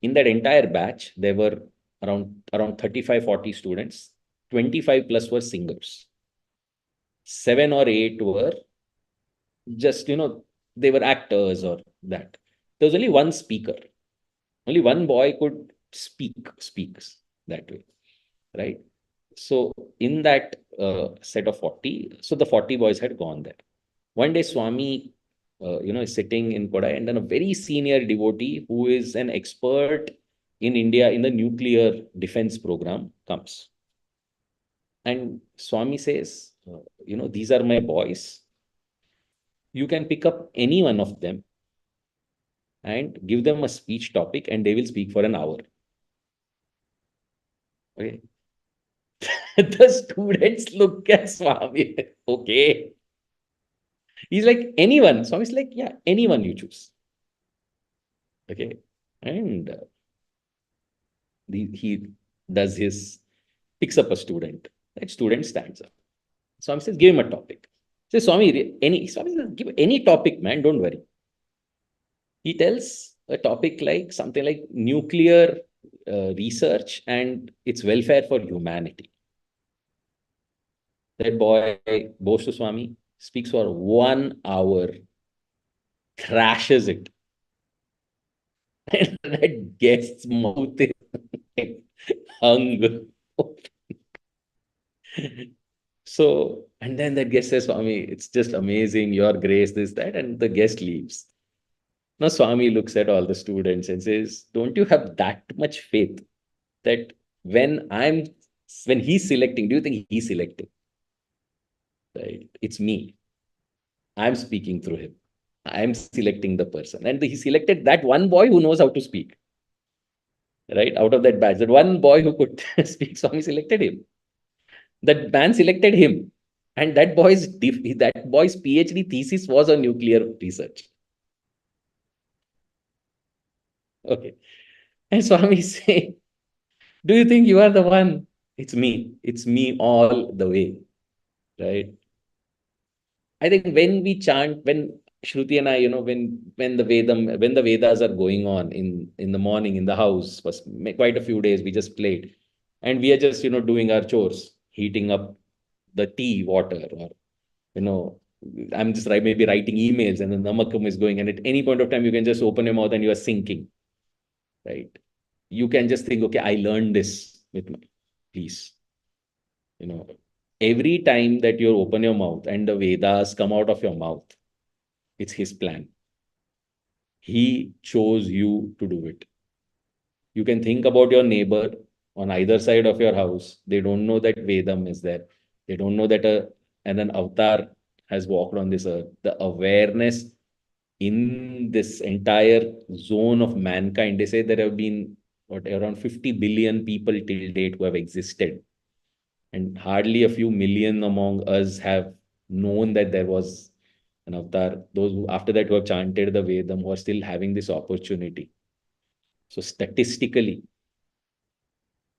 In that entire batch, there were around 35, 40 students. 25 plus were singers. 7 or 8 were just, they were actors or that. There was only one speaker. Only one boy could speaks that way, right? So in that set of 40, so the 40 boys had gone there. One day, Swami is sitting in Kodai, and then a very senior devotee who is an expert in India in the nuclear defense program comes. And Swami says, these are my boys. You can pick up any one of them and give them a speech topic, and they will speak for an hour. Okay. The students look at Swami. Okay. He's like, anyone. Swami's like, yeah, anyone you choose. Okay. And he does picks up a student. That student stands up. Swami says, give him a topic. Says, Swami says, give any topic, man, don't worry. He tells a topic like something like nuclear research and its welfare for humanity. That boy goes to Swami, speaks for 1 hour, crashes it. And that guest's mouth is hung. So, and then that guest says, Swami, it's just amazing, your grace, this, that, and the guest leaves. Now, Swami looks at all the students and says, don't you have that much faith that when he's selecting, do you think he's selecting? Right? It's me. I'm speaking through him. I'm selecting the person. And he selected that one boy who knows how to speak. Right? Out of that batch, that one boy who could speak, Swami selected him. That man selected him. And that boy's PhD thesis was on nuclear research. Okay. And Swami say, do you think you are the one? It's me. It's me all the way. Right? I think when we chant, when Shruti and I, when the Vedas are going on in the morning in the house, for quite a few days, we just played. And we are just, doing our chores, heating up the tea, water, or, I'm just maybe writing emails, and the namakam is going. And at any point of time, you can just open your mouth and you are sinking. Right? You can just think, okay, I learned this with my, please. Every time that you open your mouth and the Vedas come out of your mouth, it's his plan. He chose you to do it. You can think about your neighbor on either side of your house. They don't know that Vedam is there. They don't know that an avatar has walked on this earth. The awareness in this entire zone of mankind, they say there have been around 50 billion people till date who have existed. And hardly a few million among us have known that there was an avatar. Those who, after that, who have chanted the Vedam, who are still having this opportunity. So statistically,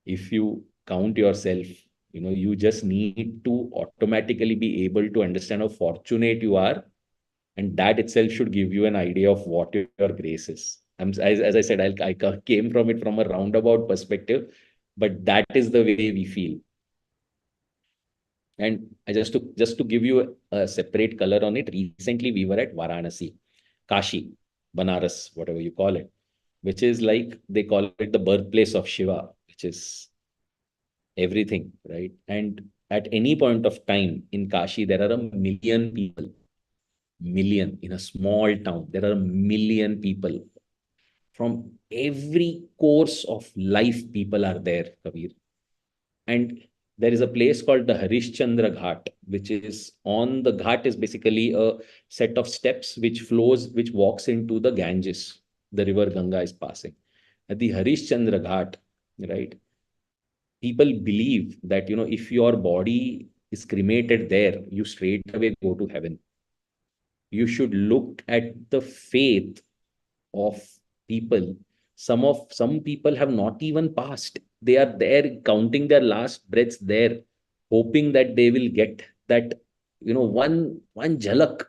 if you count yourself, you just need to automatically be able to understand how fortunate you are. And that itself should give you an idea of what your grace is. As I said, I came from it from a roundabout perspective, but that is the way we feel. And just to give you a separate color on it, recently we were at Varanasi, Kashi, Banaras, whatever you call it, which is like, they call it the birthplace of Shiva, which is everything, right? And at any point of time in Kashi, there are a million people, in a small town. There are a million people from every course of life. People are there, Kabir. And there is a place called the Harishchandra Ghat, which is on the Ghat is basically a set of steps which walks into the Ganges. The river Ganga is passing. At the Harishchandra Ghat, right? People believe that, if your body is cremated there, you straight away go to heaven. You should look at the faith of people. Some people have not even passed. They are there counting their last breaths there, hoping that they will get that, one jhalak,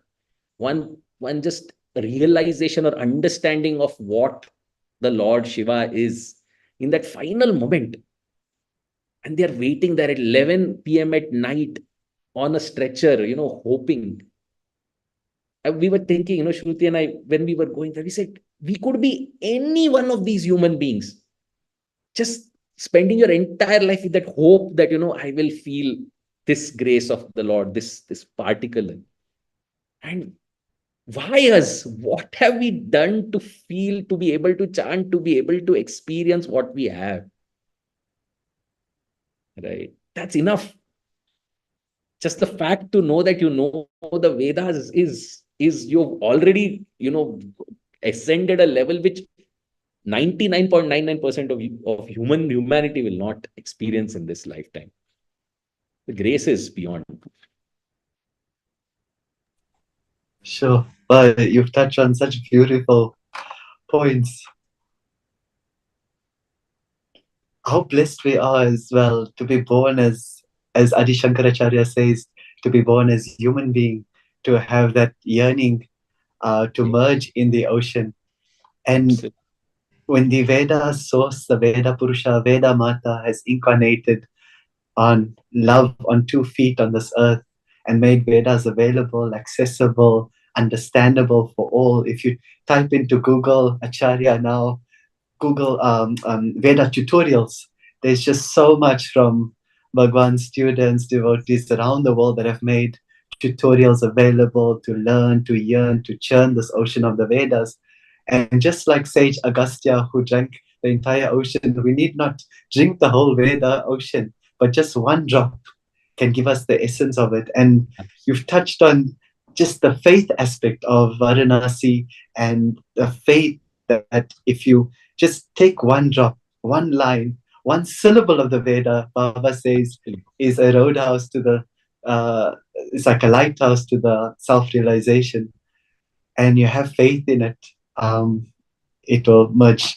one just realization or understanding of what the Lord Shiva is in that final moment. And they are waiting there at 11 p.m. at night on a stretcher, hoping. And we were thinking, Shruti and I, when we were going there, we said, we could be any one of these human beings. Just spending your entire life with that hope that, I will feel this grace of the Lord, this particle. And Why us? What have we done to feel, to be able to chant, to be able to experience what we have? Right? That's enough. Just the fact to know that you know the Vedas is you've already, ascended a level which 99.99% of humanity will not experience in this lifetime. The grace is beyond. Sure. Well, you've touched on such beautiful points. How blessed we are as well to be born as Adi Shankaracharya says, to be born as human being, to have that yearning to merge in the ocean. And Absolutely. when the Veda source, the Veda Purusha, Veda Mata has incarnated on love on 2 feet on this earth and made Vedas available, accessible, understandable for all. If you type into Google Acharya now, Google Veda tutorials, there's just so much from Bhagwan students, devotees around the world that have made tutorials available to learn, to yearn, to churn this ocean of the Vedas. And just like Sage Agastya, who drank the entire ocean, we need not drink the whole Veda ocean, but just one drop can give us the essence of it. And you've touched on just the faith aspect of Varanasi and the faith that if you just take one drop, one line, one syllable of the Veda, Baba says, is a roadhouse to the, it's like a lighthouse to the self-realization. And you have faith in it, it will merge.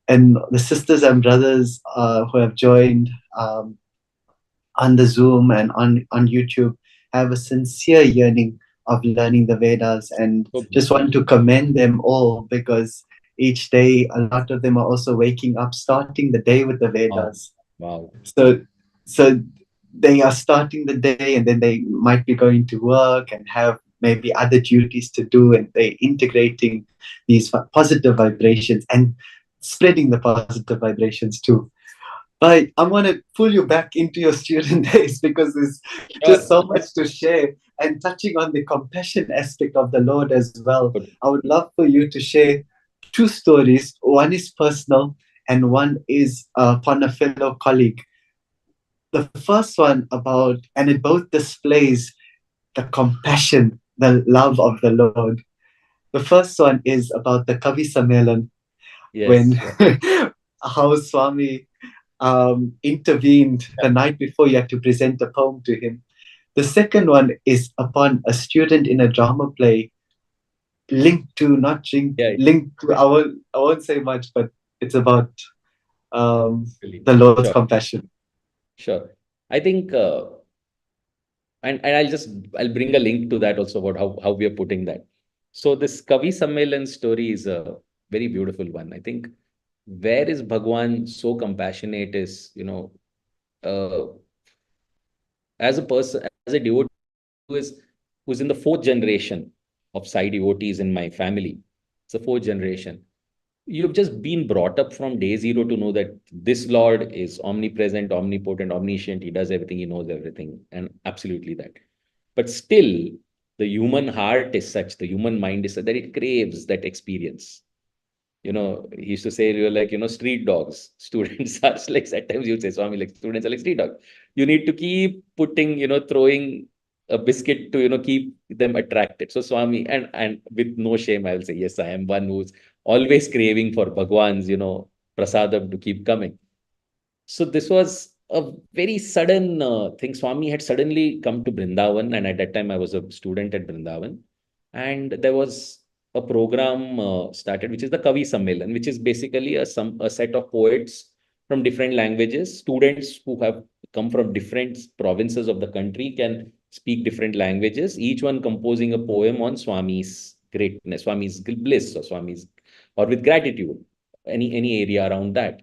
And the sisters and brothers who have joined on the Zoom and on YouTube have a sincere yearning of learning the Vedas, and just want to commend them all, because each day a lot of them are also waking up, starting the day with the Vedas. Wow. So they are starting the day, and then they might be going to work and have maybe other duties to do, and they're integrating these positive vibrations and spreading the positive vibrations too. But I want to pull you back into your student days, because there's just so much to share. And touching on the compassion aspect of the Lord as well, I would love for you to share two stories. One is personal, and one is upon a fellow colleague. The first one about, and it both displays the compassion, the love of the Lord. The first one is about the Kavi Sammelan, when how Swami intervened the night before you had to present a poem to him. The second one is upon a student in a drama play, linked to I won't say much, but it's about the Lord's compassion. Sure. I think, and I'll bring a link to that also about how we are putting that. So this Kavi Sammelan story is a very beautiful one. I think where is Bhagwan so compassionate is, as a person, as a devotee who's in the fourth generation of Sai devotees in my family. It's the fourth generation. You've just been brought up from day zero to know that this Lord is omnipresent, omnipotent, omniscient. He does everything, he knows everything, and absolutely that. But still, the human heart is such, the human mind is such that it craves that experience. He used to say, you're like, street dogs. Students are like, at times you'd say, Swami, like, students are like street dogs. You need to keep putting, throwing a biscuit to, keep them attracted. So Swami, and with no shame, I'll say, yes, I am one who's always craving for Bhagwan's, prasadam to keep coming. So this was a very sudden thing. Swami had suddenly come to Vrindavan, and at that time I was a student at Vrindavan. And there was a program started, which is the Kavi Sammelan, which is basically a set of poets from different languages. Students who have come from different provinces of the country can speak different languages, each one composing a poem on Swami's greatness, Swami's bliss, or with gratitude, any area around that.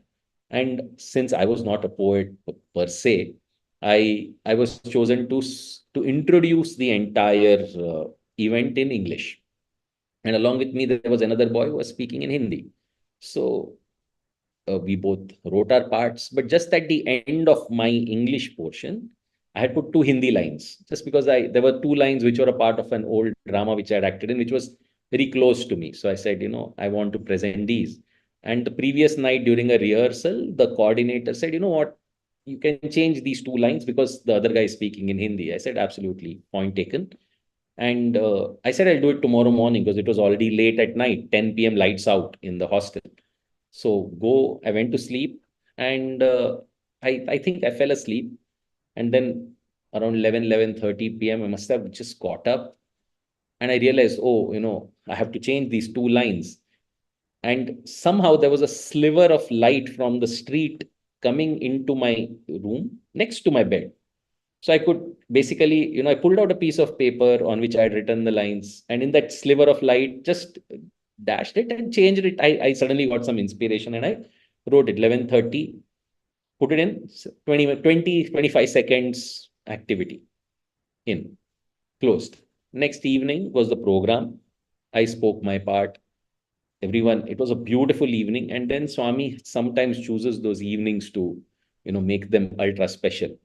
And since I was not a poet per se, I was chosen to introduce the entire event in English. And along with me, there was another boy who was speaking in Hindi. So we both wrote our parts. But just at the end of my English portion, I had put two Hindi lines just because there were two lines which were a part of an old drama which I had acted in, which was very close to me. So I said, I want to present these. And the previous night during a rehearsal, the coordinator said, you know what, you can change these two lines because the other guy is speaking in Hindi. I said, absolutely, point taken. And I said, I'll do it tomorrow morning because it was already late at night, 10 p.m. lights out in the hostel. So I went to sleep, and I think I fell asleep. And then around 11:30 p.m., I must have just got up, and I realized, oh, I have to change these two lines. And somehow there was a sliver of light from the street coming into my room next to my bed. So I could basically, I pulled out a piece of paper on which I had written the lines, and in that sliver of light, just dashed it and changed it. I suddenly got some inspiration, and I wrote it 11:30, put it in 25 seconds activity in, closed. Next evening was the program. I spoke my part. Everyone, it was a beautiful evening. And then Swami sometimes chooses those evenings to, make them ultra special.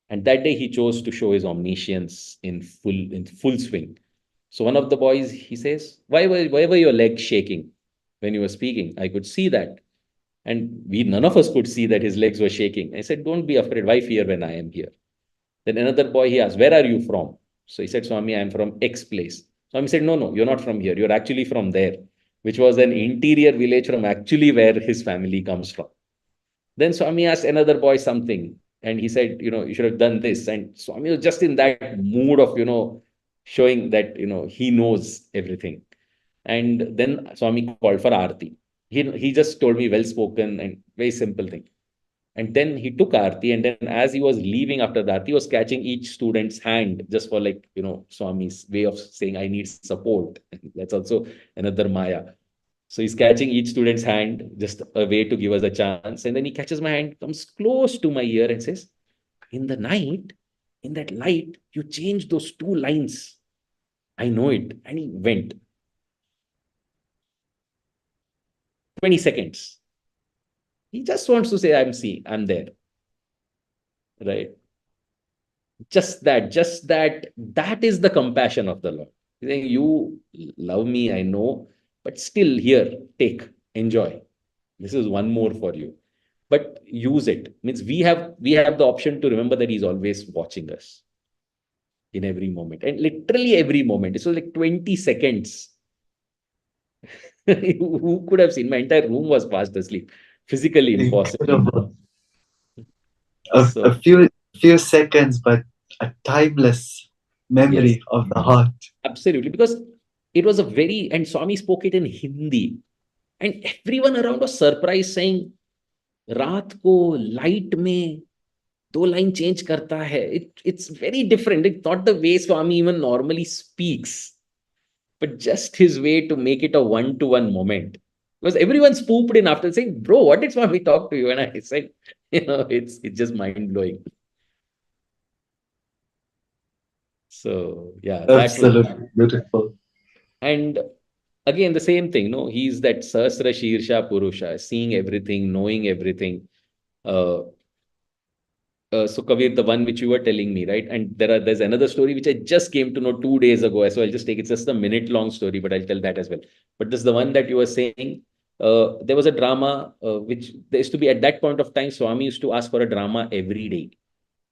And that day he chose to show his omniscience in full swing. So one of the boys, he says, why were your legs shaking when you were speaking? I could see that. And none of us could see that his legs were shaking. I said, don't be afraid. Why fear when I am here? Then another boy, he asked, where are you from? So he said, Swami, I'm from X place. Swami said, no, you're not from here. You're actually from there, which was an interior village from actually where his family comes from. Then Swami asked another boy something, and he said, you should have done this. And Swami was just in that mood of, showing that, he knows everything. And then Swami called for Aarti. He just told me well spoken and very simple thing. And then he took Aarti, and then as he was leaving after that, he was catching each student's hand just for Swami's way of saying, I need support. That's also another Maya. So he's catching each student's hand, just a way to give us a chance. And then he catches my hand, comes close to my ear and says, in the night, in that light, you changed those two lines. I know it. And he went. 20 seconds. He just wants to say, I'm there. Right? Just that is the compassion of the Lord. He's saying, you love me, I know, but still here, take, enjoy. This is one more for you. But use it. Means we have the option to remember that he's always watching us in every moment. And literally every moment. So like 20 seconds. Who could have seen? My entire room was fast asleep. Physically impossible. Incredible. So, A few seconds, but a timeless memory yes, of the heart. absolutely. Because it was and Swami spoke it in Hindi. And everyone around was surprised, saying, रात को light में दो line change करता है. It's very different. It's not the way Swami even normally speaks, but just his way to make it a one-to-one moment. Because everyone spooped in after saying, bro, what did Swami talk to you? And I said, it's just mind-blowing. So, yeah, that was. Absolutely beautiful. And again, the same thing, no? He's that Sahasra Shirsha Purusha, seeing everything, knowing everything. So Kabir, the one which you were telling me, right? And there's another story which I just came to know 2 days ago. So I'll just take it's just a minute long story, but I'll tell that as well. But this is the one that you were saying. There was a drama which there used to be at that point of time. Swami used to ask for a drama every day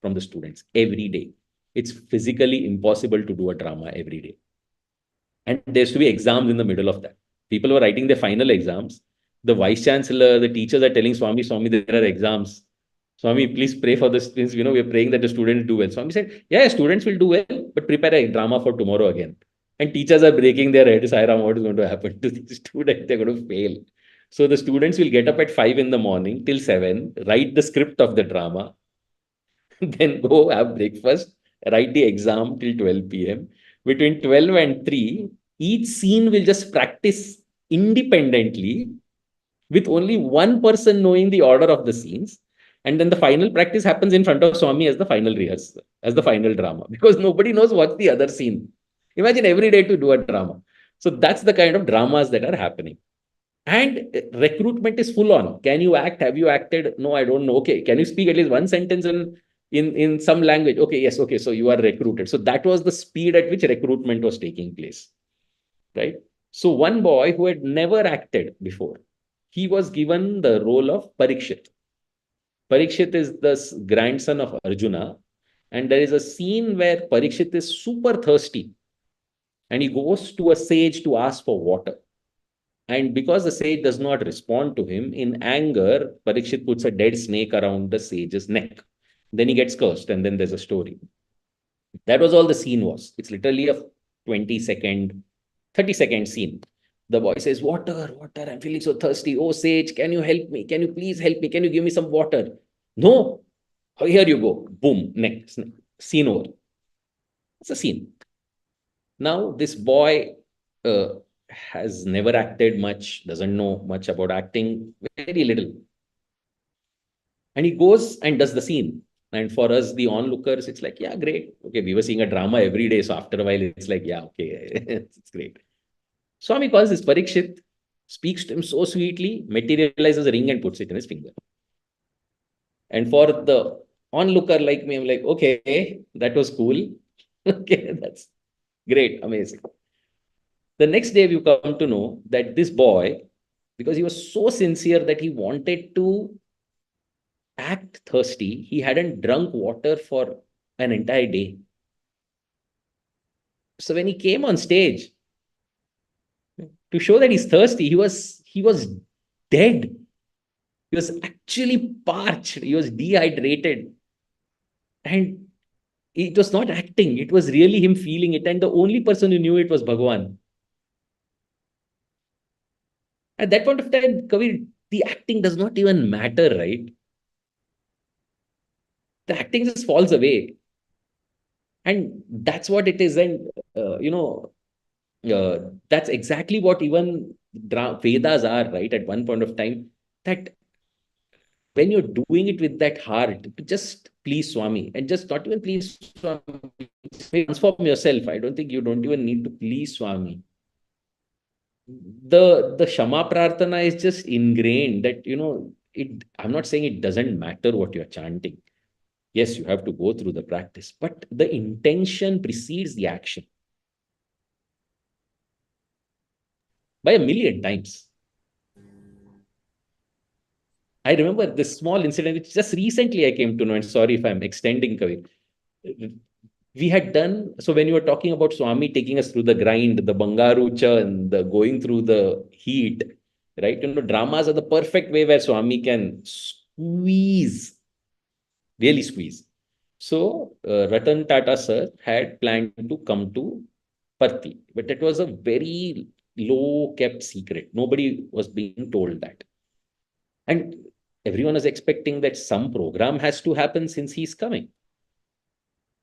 from the students, every day. It's physically impossible to do a drama every day. And there used to be exams in the middle of that. People were writing their final exams. The vice chancellor, the teachers are telling Swami, there are exams. Swami, please pray for the students. We're praying that the students do well. Swami said, yeah, students will do well, but prepare a drama for tomorrow again. And teachers are breaking their heads. Sai Ram, what is going to happen to the students? They're going to fail. So the students will get up at 5 in the morning till 7, write the script of the drama, then go have breakfast, write the exam till 12 p.m. Between 12 and 3, each scene will just practice independently with only one person knowing the order of the scenes. And then the final practice happens in front of Swami as the final rehearsal, as the final drama, because nobody knows what's the other scene. Imagine every day to do a drama. So that's the kind of dramas that are happening. And recruitment is full on. Can you act? Have you acted? No, I don't know. Okay. Can you speak at least one sentence in in some language. Okay, yes, okay, so you are recruited. So that was the speed at which recruitment was taking place, right? So one boy who had never acted before, he was given the role of Parikshit. Parikshit is the grandson of Arjuna, and there is a scene where Parikshit is super thirsty and he goes to a sage to ask for water. And because the sage does not respond to him, in anger, Parikshit puts a dead snake around the sage's neck. Then he gets cursed, and then there's a story. That was all the scene was. It's literally a 20-second, 30-second scene. The boy says, water, water, I'm feeling so thirsty. Oh, sage, can you help me? Can you please help me? Can you give me some water? No. Oh, here you go. Boom. Next. Scene over. It's a scene. Now, this boy has never acted much, doesn't know much about acting, very little. And he goes and does the scene. And for us, the onlookers, it's like, yeah, great. Okay, we were seeing a drama every day. So after a while, it's like, yeah, okay, it's great. Swami calls this Parikshit, speaks to him so sweetly, materializes a ring and puts it in his finger. And for the onlooker like me, I'm like, okay, that was cool. Okay, that's great, amazing. The next day, you come to know that this boy, because he was so sincere that he wanted to act thirsty, he hadn't drunk water for an entire day. So when he came on stage to show that he's thirsty, he was dead. He was actually parched. He was dehydrated. And it was not acting. It was really him feeling it. And the only person who knew it was Bhagavan. At that point of time, Kabir, the acting does not even matter, right? The acting just falls away. And that's what it is. And, that's exactly what even Vedas are, right? At one point of time, that when you're doing it with that heart, to just please Swami, and just not even please Swami, transform yourself. I don't think you don't even need to please Swami. The Kshama Prarthana is just ingrained that, I'm not saying it doesn't matter what you're chanting. Yes, you have to go through the practice, but the intention precedes the action by a million times. I remember this small incident, which just recently I came to know, and sorry if I'm extending, Kavi. We had done, so when you were talking about Swami taking us through the grind, the Bangarucha and the going through the heat, right? Dramas are the perfect way where Swami can squeeze, really squeeze. So Ratan Tata sir had planned to come to Parthi, but it was a very low kept secret. Nobody was being told that. And everyone is expecting that some program has to happen since he's coming.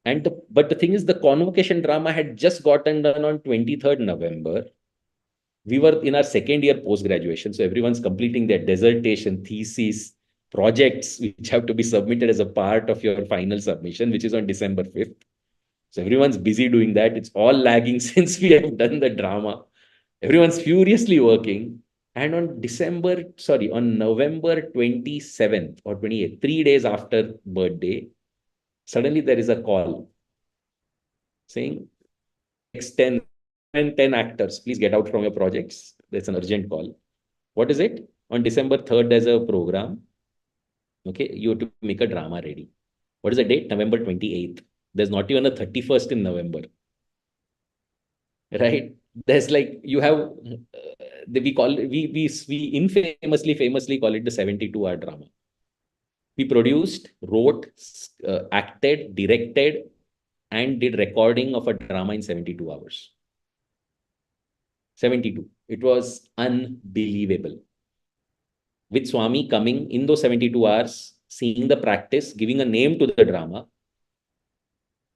But the thing is, the convocation drama had just gotten done on 23rd November. We were in our second year post-graduation. So everyone's completing their dissertation, thesis, projects, which have to be submitted as a part of your final submission, which is on December 5th. So everyone's busy doing that. It's all lagging since we have done the drama. Everyone's furiously working. And on November 27th or 28th, 3 days after birthday, suddenly there is a call saying, next 10 actors, please get out from your projects. That's an urgent call. What is it? On December 3rd, there's a program. Okay, you have to make a drama ready. What is the date? November 28th. There's not even a 31st in November. Right? There's like, you have, we call it, we famously call it the 72-hour drama. We produced, wrote, acted, directed, and did recording of a drama in 72 hours. 72. It was unbelievable. With Swami coming in those 72 hours, seeing the practice, giving a name to the drama,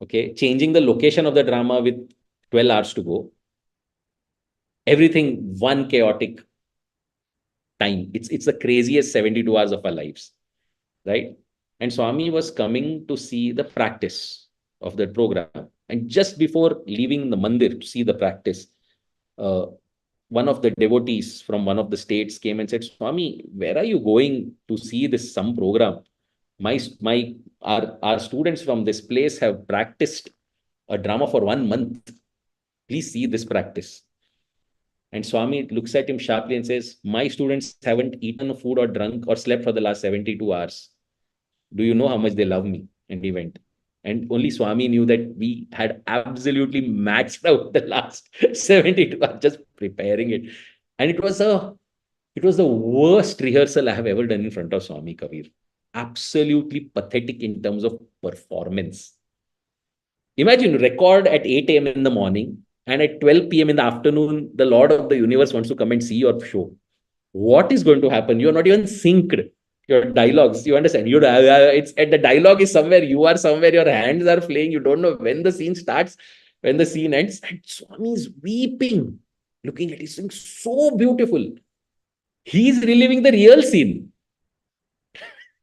okay, changing the location of the drama with 12 hours to go. Everything, one chaotic time. It's the craziest 72 hours of our lives, right? And Swami was coming to see the practice of the program. And just before leaving the mandir to see the practice, one of the devotees from one of the states came and said, Swami, where are you going to see this some program? Our students from this place have practiced a drama for 1 month. Please see this practice. And Swami looks at him sharply and says, my students haven't eaten food or drunk or slept for the last 72 hours. Do you know how much they love me? And he went. And only Swami knew that we had absolutely maxed out the last 72 hours, just preparing it. And it was the worst rehearsal I have ever done in front of Swami Kabir. Absolutely pathetic in terms of performance. Imagine record at 8 a.m. in the morning, and at 12 p.m. in the afternoon, the Lord of the universe wants to come and see your show. What is going to happen? You're not even synced. Your dialogues, you understand? It's at the dialogue is somewhere, you are somewhere, your hands are playing, you don't know when the scene starts, when the scene ends. And Swami is weeping, looking at his thing, so beautiful. He's reliving the real scene.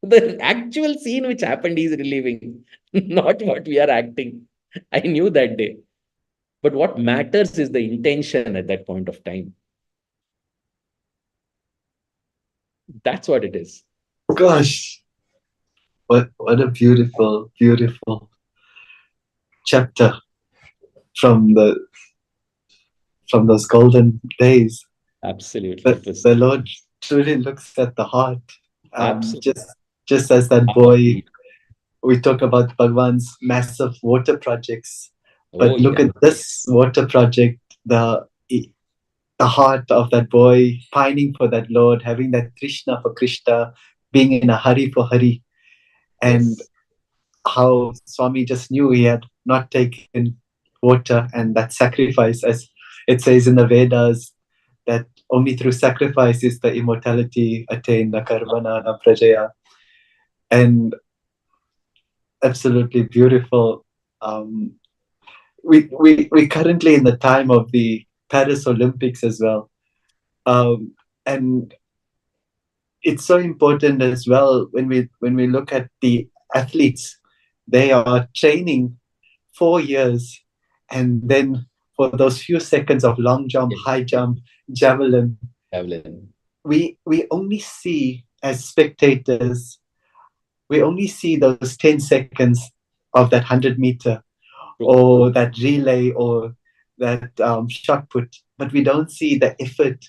The actual scene which happened, he's reliving, not what we are acting. I knew that day. But what matters is the intention at that point of time. That's what it is. Gosh, what a beautiful, beautiful chapter from those golden days. Absolutely. The Lord truly looks at the heart. Absolutely. Just as that boy, we talk about Bhagwan's massive water projects, but look at this water project, the heart of that boy pining for that Lord, having that Krishna for Krishna, being in a hurry for Hari, and how Swami just knew he had not taken water, and that sacrifice, as it says in the Vedas, that only through sacrifice is the immortality attained, na karmana na prajaya. And absolutely beautiful. We currently in the time of the Paris Olympics as well. And it's so important as well when we look at the athletes, they are training 4 years, and then for those few seconds of long jump, high jump, javelin, we only see, as spectators, we only see those 10 seconds of that 100-meter or that relay or that shot put, but we don't see the effort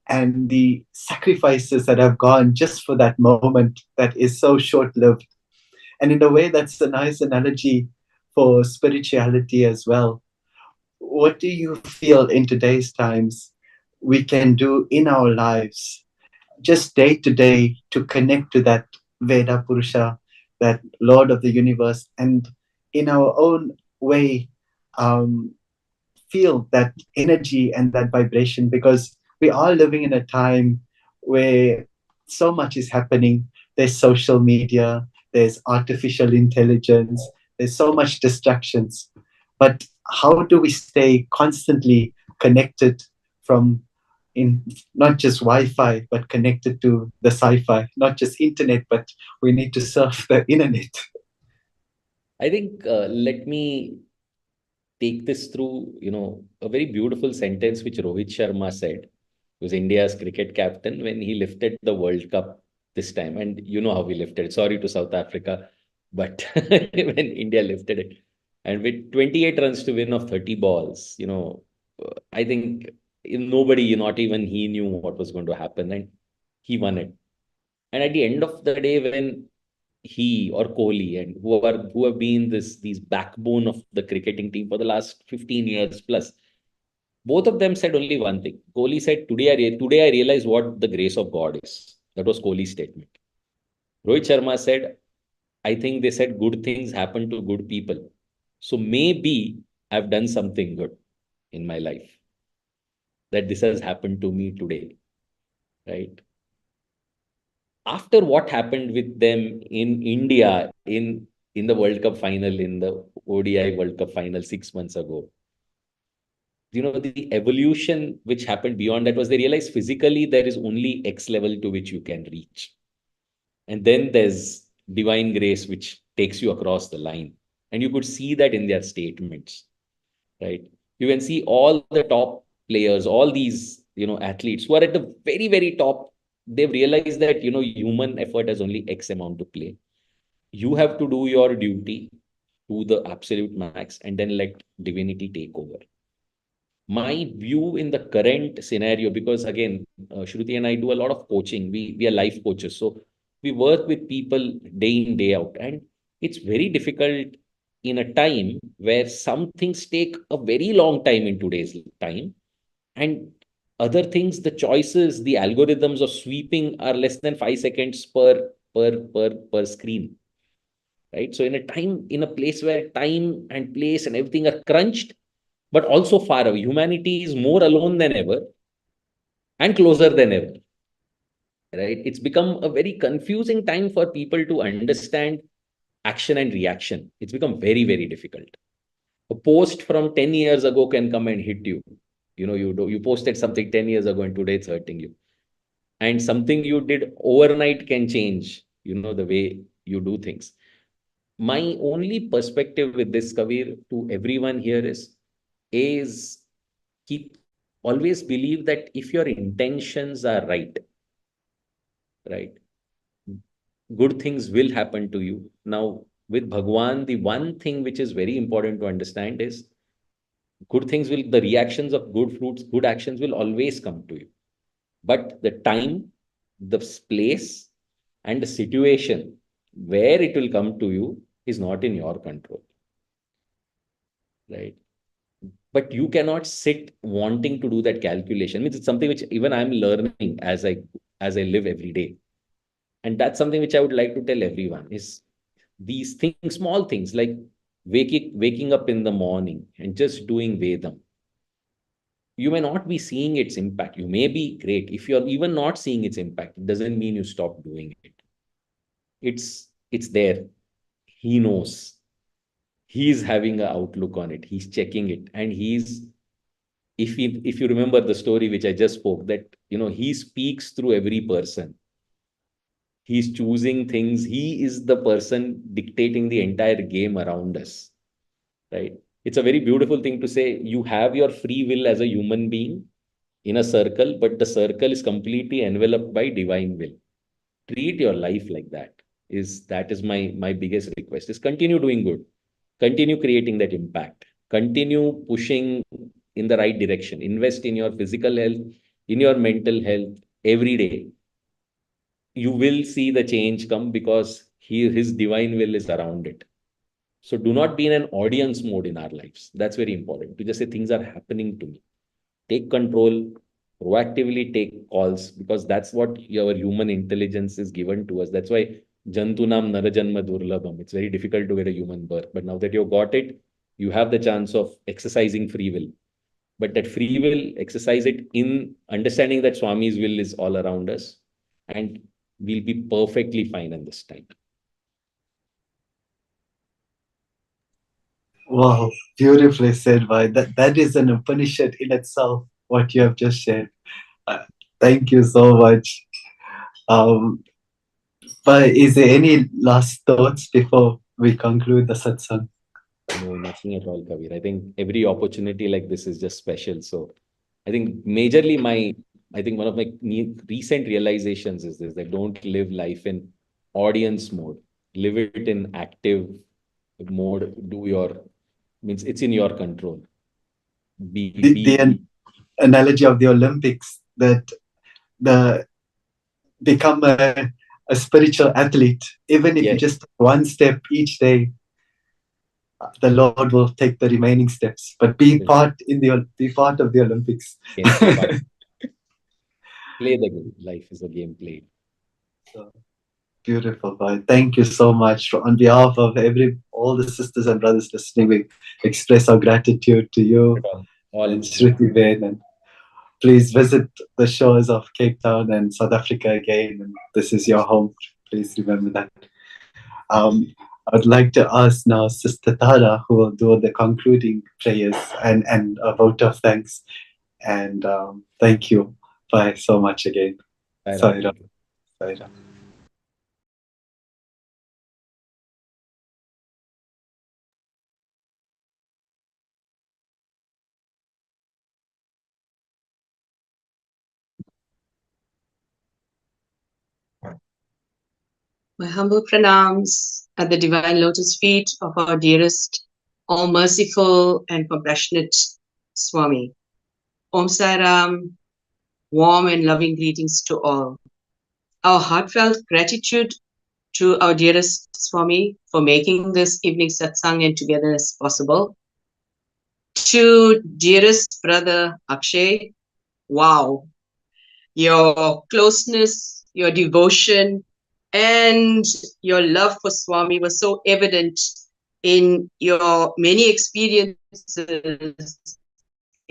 and the sacrifices that have gone just for that moment that is so short-lived. And in a way, that's a nice analogy for spirituality as well. What do you feel in today's times we can do in our lives, just day to day, to connect to that Veda Purusha, that Lord of the universe, and in our own way, feel that energy and that vibration? Because we are living in a time where so much is happening. There's social media, there's artificial intelligence, there's so much distractions. But how do we stay constantly connected from in not just Wi-Fi, but connected to the sci-fi, not just internet, but we need to surf the internet? I think let me take this through, a very beautiful sentence which Rohit Sharma said, who was India's cricket captain, when he lifted the World Cup this time. And you know how we lifted it. Sorry to South Africa, but when India lifted it, and with 28 runs to win of 30 balls, I think nobody, not even he, knew what was going to happen, and he won it. And at the end of the day, when he or Kohli and who have been these backbone of the cricketing team for the last 15 years plus, both of them said only one thing. Kohli said, today I realize what the grace of God is. That was Kohli's statement. Rohit Sharma said, I think they said good things happen to good people. So maybe I've done something good in my life, that this has happened to me today, right? After what happened with them in India in the World Cup final, in the ODI World Cup final 6 months ago, the evolution which happened beyond that was they realized physically there is only X level to which you can reach. And then there's divine grace which takes you across the line. And you could see that in their statements, right? You can see all the top players, all these, athletes who are at the very, very top, they've realized that, human effort has only X amount to play. You have to do your duty to the absolute max and then let divinity take over. My view in the current scenario, because again, Shruti and I do a lot of coaching. We are life coaches. So we work with people day in, day out. And it's very difficult in a time where some things take a very long time in today's time. And other things, the choices, the algorithms of sweeping are less than 5 seconds per screen. Right. So in a time, in a place where time and place and everything are crunched, but also far away. Humanity is more alone than ever and closer than ever. Right? It's become a very confusing time for people to understand action and reaction. It's become very, very difficult. A post from 10 years ago can come and hit you. You posted something 10 years ago and today it's hurting you. And something you did overnight can change, the way you do things. My only perspective with this, Kavir, to everyone here is keep always believe that if your intentions are right, good things will happen to you. Now with Bhagwan, the one thing which is very important to understand is good things will, the reactions of good fruits, good actions will always come to you, but the time, the place and the situation where it will come to you is not in your control. Right? But you cannot sit wanting to do that calculation. Means it's something which even I'm learning as I live every day. And that's something which I would like to tell everyone is these things, small things like waking up in the morning and just doing Vedam. You may not be seeing its impact. You may be great. If you're even not seeing its impact, it doesn't mean you stop doing it. It's there. He knows. He's having an outlook on it. He's checking it. And if you remember the story which I just spoke, that he speaks through every person. He's choosing things. He is the person dictating the entire game around us. Right? It's a very beautiful thing to say. You have your free will as a human being in a circle, but the circle is completely enveloped by divine will. Treat your life like that. That is my biggest request. Is continue doing good, continue creating that impact, continue pushing in the right direction, invest in your physical health, in your mental health every day. You will see the change come because his divine will is around it. So do not be in an audience mode in our lives. That's very important. To just say things are happening to me. Take control, proactively take calls, because that's what your human intelligence is given to us. That's why Jantunam Narajanma Durlabham. It's very difficult to get a human birth. But now that you've got it, you have the chance of exercising free will. But that free will, exercise it in understanding that Swami's will is all around us. And we'll be perfectly fine in this time. Wow, beautifully said, Bhai. That is an Upanishad in itself, what you have just shared. Thank you so much. Um, but is there any last thoughts before we conclude the satsang? No, nothing at all, Kabir. I think every opportunity like this is just special. So I think majorly I think one of my recent realizations is this, that don't live life in audience mode. Live it in active mode. Means it's in your control. The analogy of the Olympics, that the become a spiritual athlete, even if you Yes, just take one step each day, the Lord will take the remaining steps. But be part of the Olympics. yes, be part. Play the game. Life is a game played. So, beautiful, boy. Thank you so much. On behalf of all the sisters and brothers listening, we express our gratitude to you and All Shruti Ben. And please visit the shores of Cape Town and South Africa again. And this is your home. Please remember that. I would like to ask now Sister Tara, who will do the concluding prayers and a vote of thanks. And thank you, bye so much again. Sorry. My humble pranams at the divine lotus feet of our dearest, all merciful and compassionate Swami. Om Sai Ram, warm and loving greetings to all. Our heartfelt gratitude to our dearest Swami for making this evening satsang and togetherness possible. To dearest brother Akshay, wow, your closeness, your devotion, and your love for Swami was so evident in your many experiences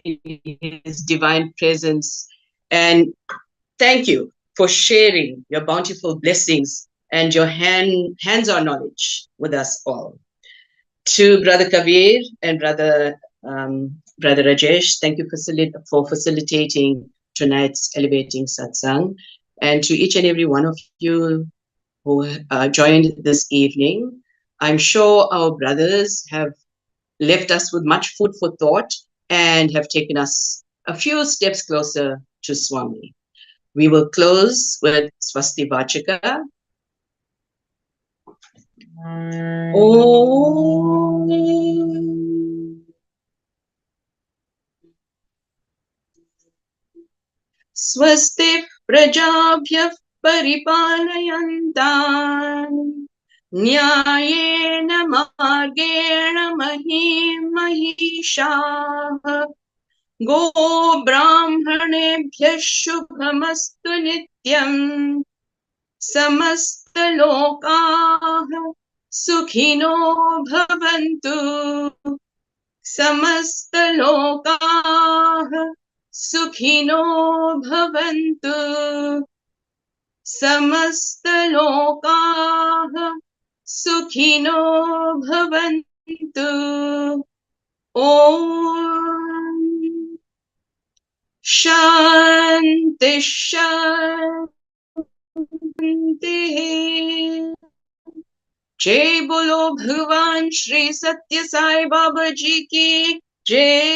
in his divine presence. And thank you for sharing your bountiful blessings and your hands-on knowledge with us all. To Brother Kabir and Brother Rajesh, thank you for facilitating tonight's elevating satsang. And to each and every one of you who joined this evening, I'm sure our brothers have left us with much food for thought and have taken us a few steps closer to Swami. We will close with Swasti Vachaka. Om. Swasti Prajabhyah Paripalayanthan Nyayena Margena Mahim Mahishaha Go Brahmanebhyah Shubhamastu Nityam Samasta Lokaha Sukhino Bhavantu Samasta Lokaha Sukhino Bhavantu Samasta Lokaha Sukhino Bhavantu. Om Shanti Shanti. जय बोलो भगवान श्री सत्य साई बाबा जी की जय।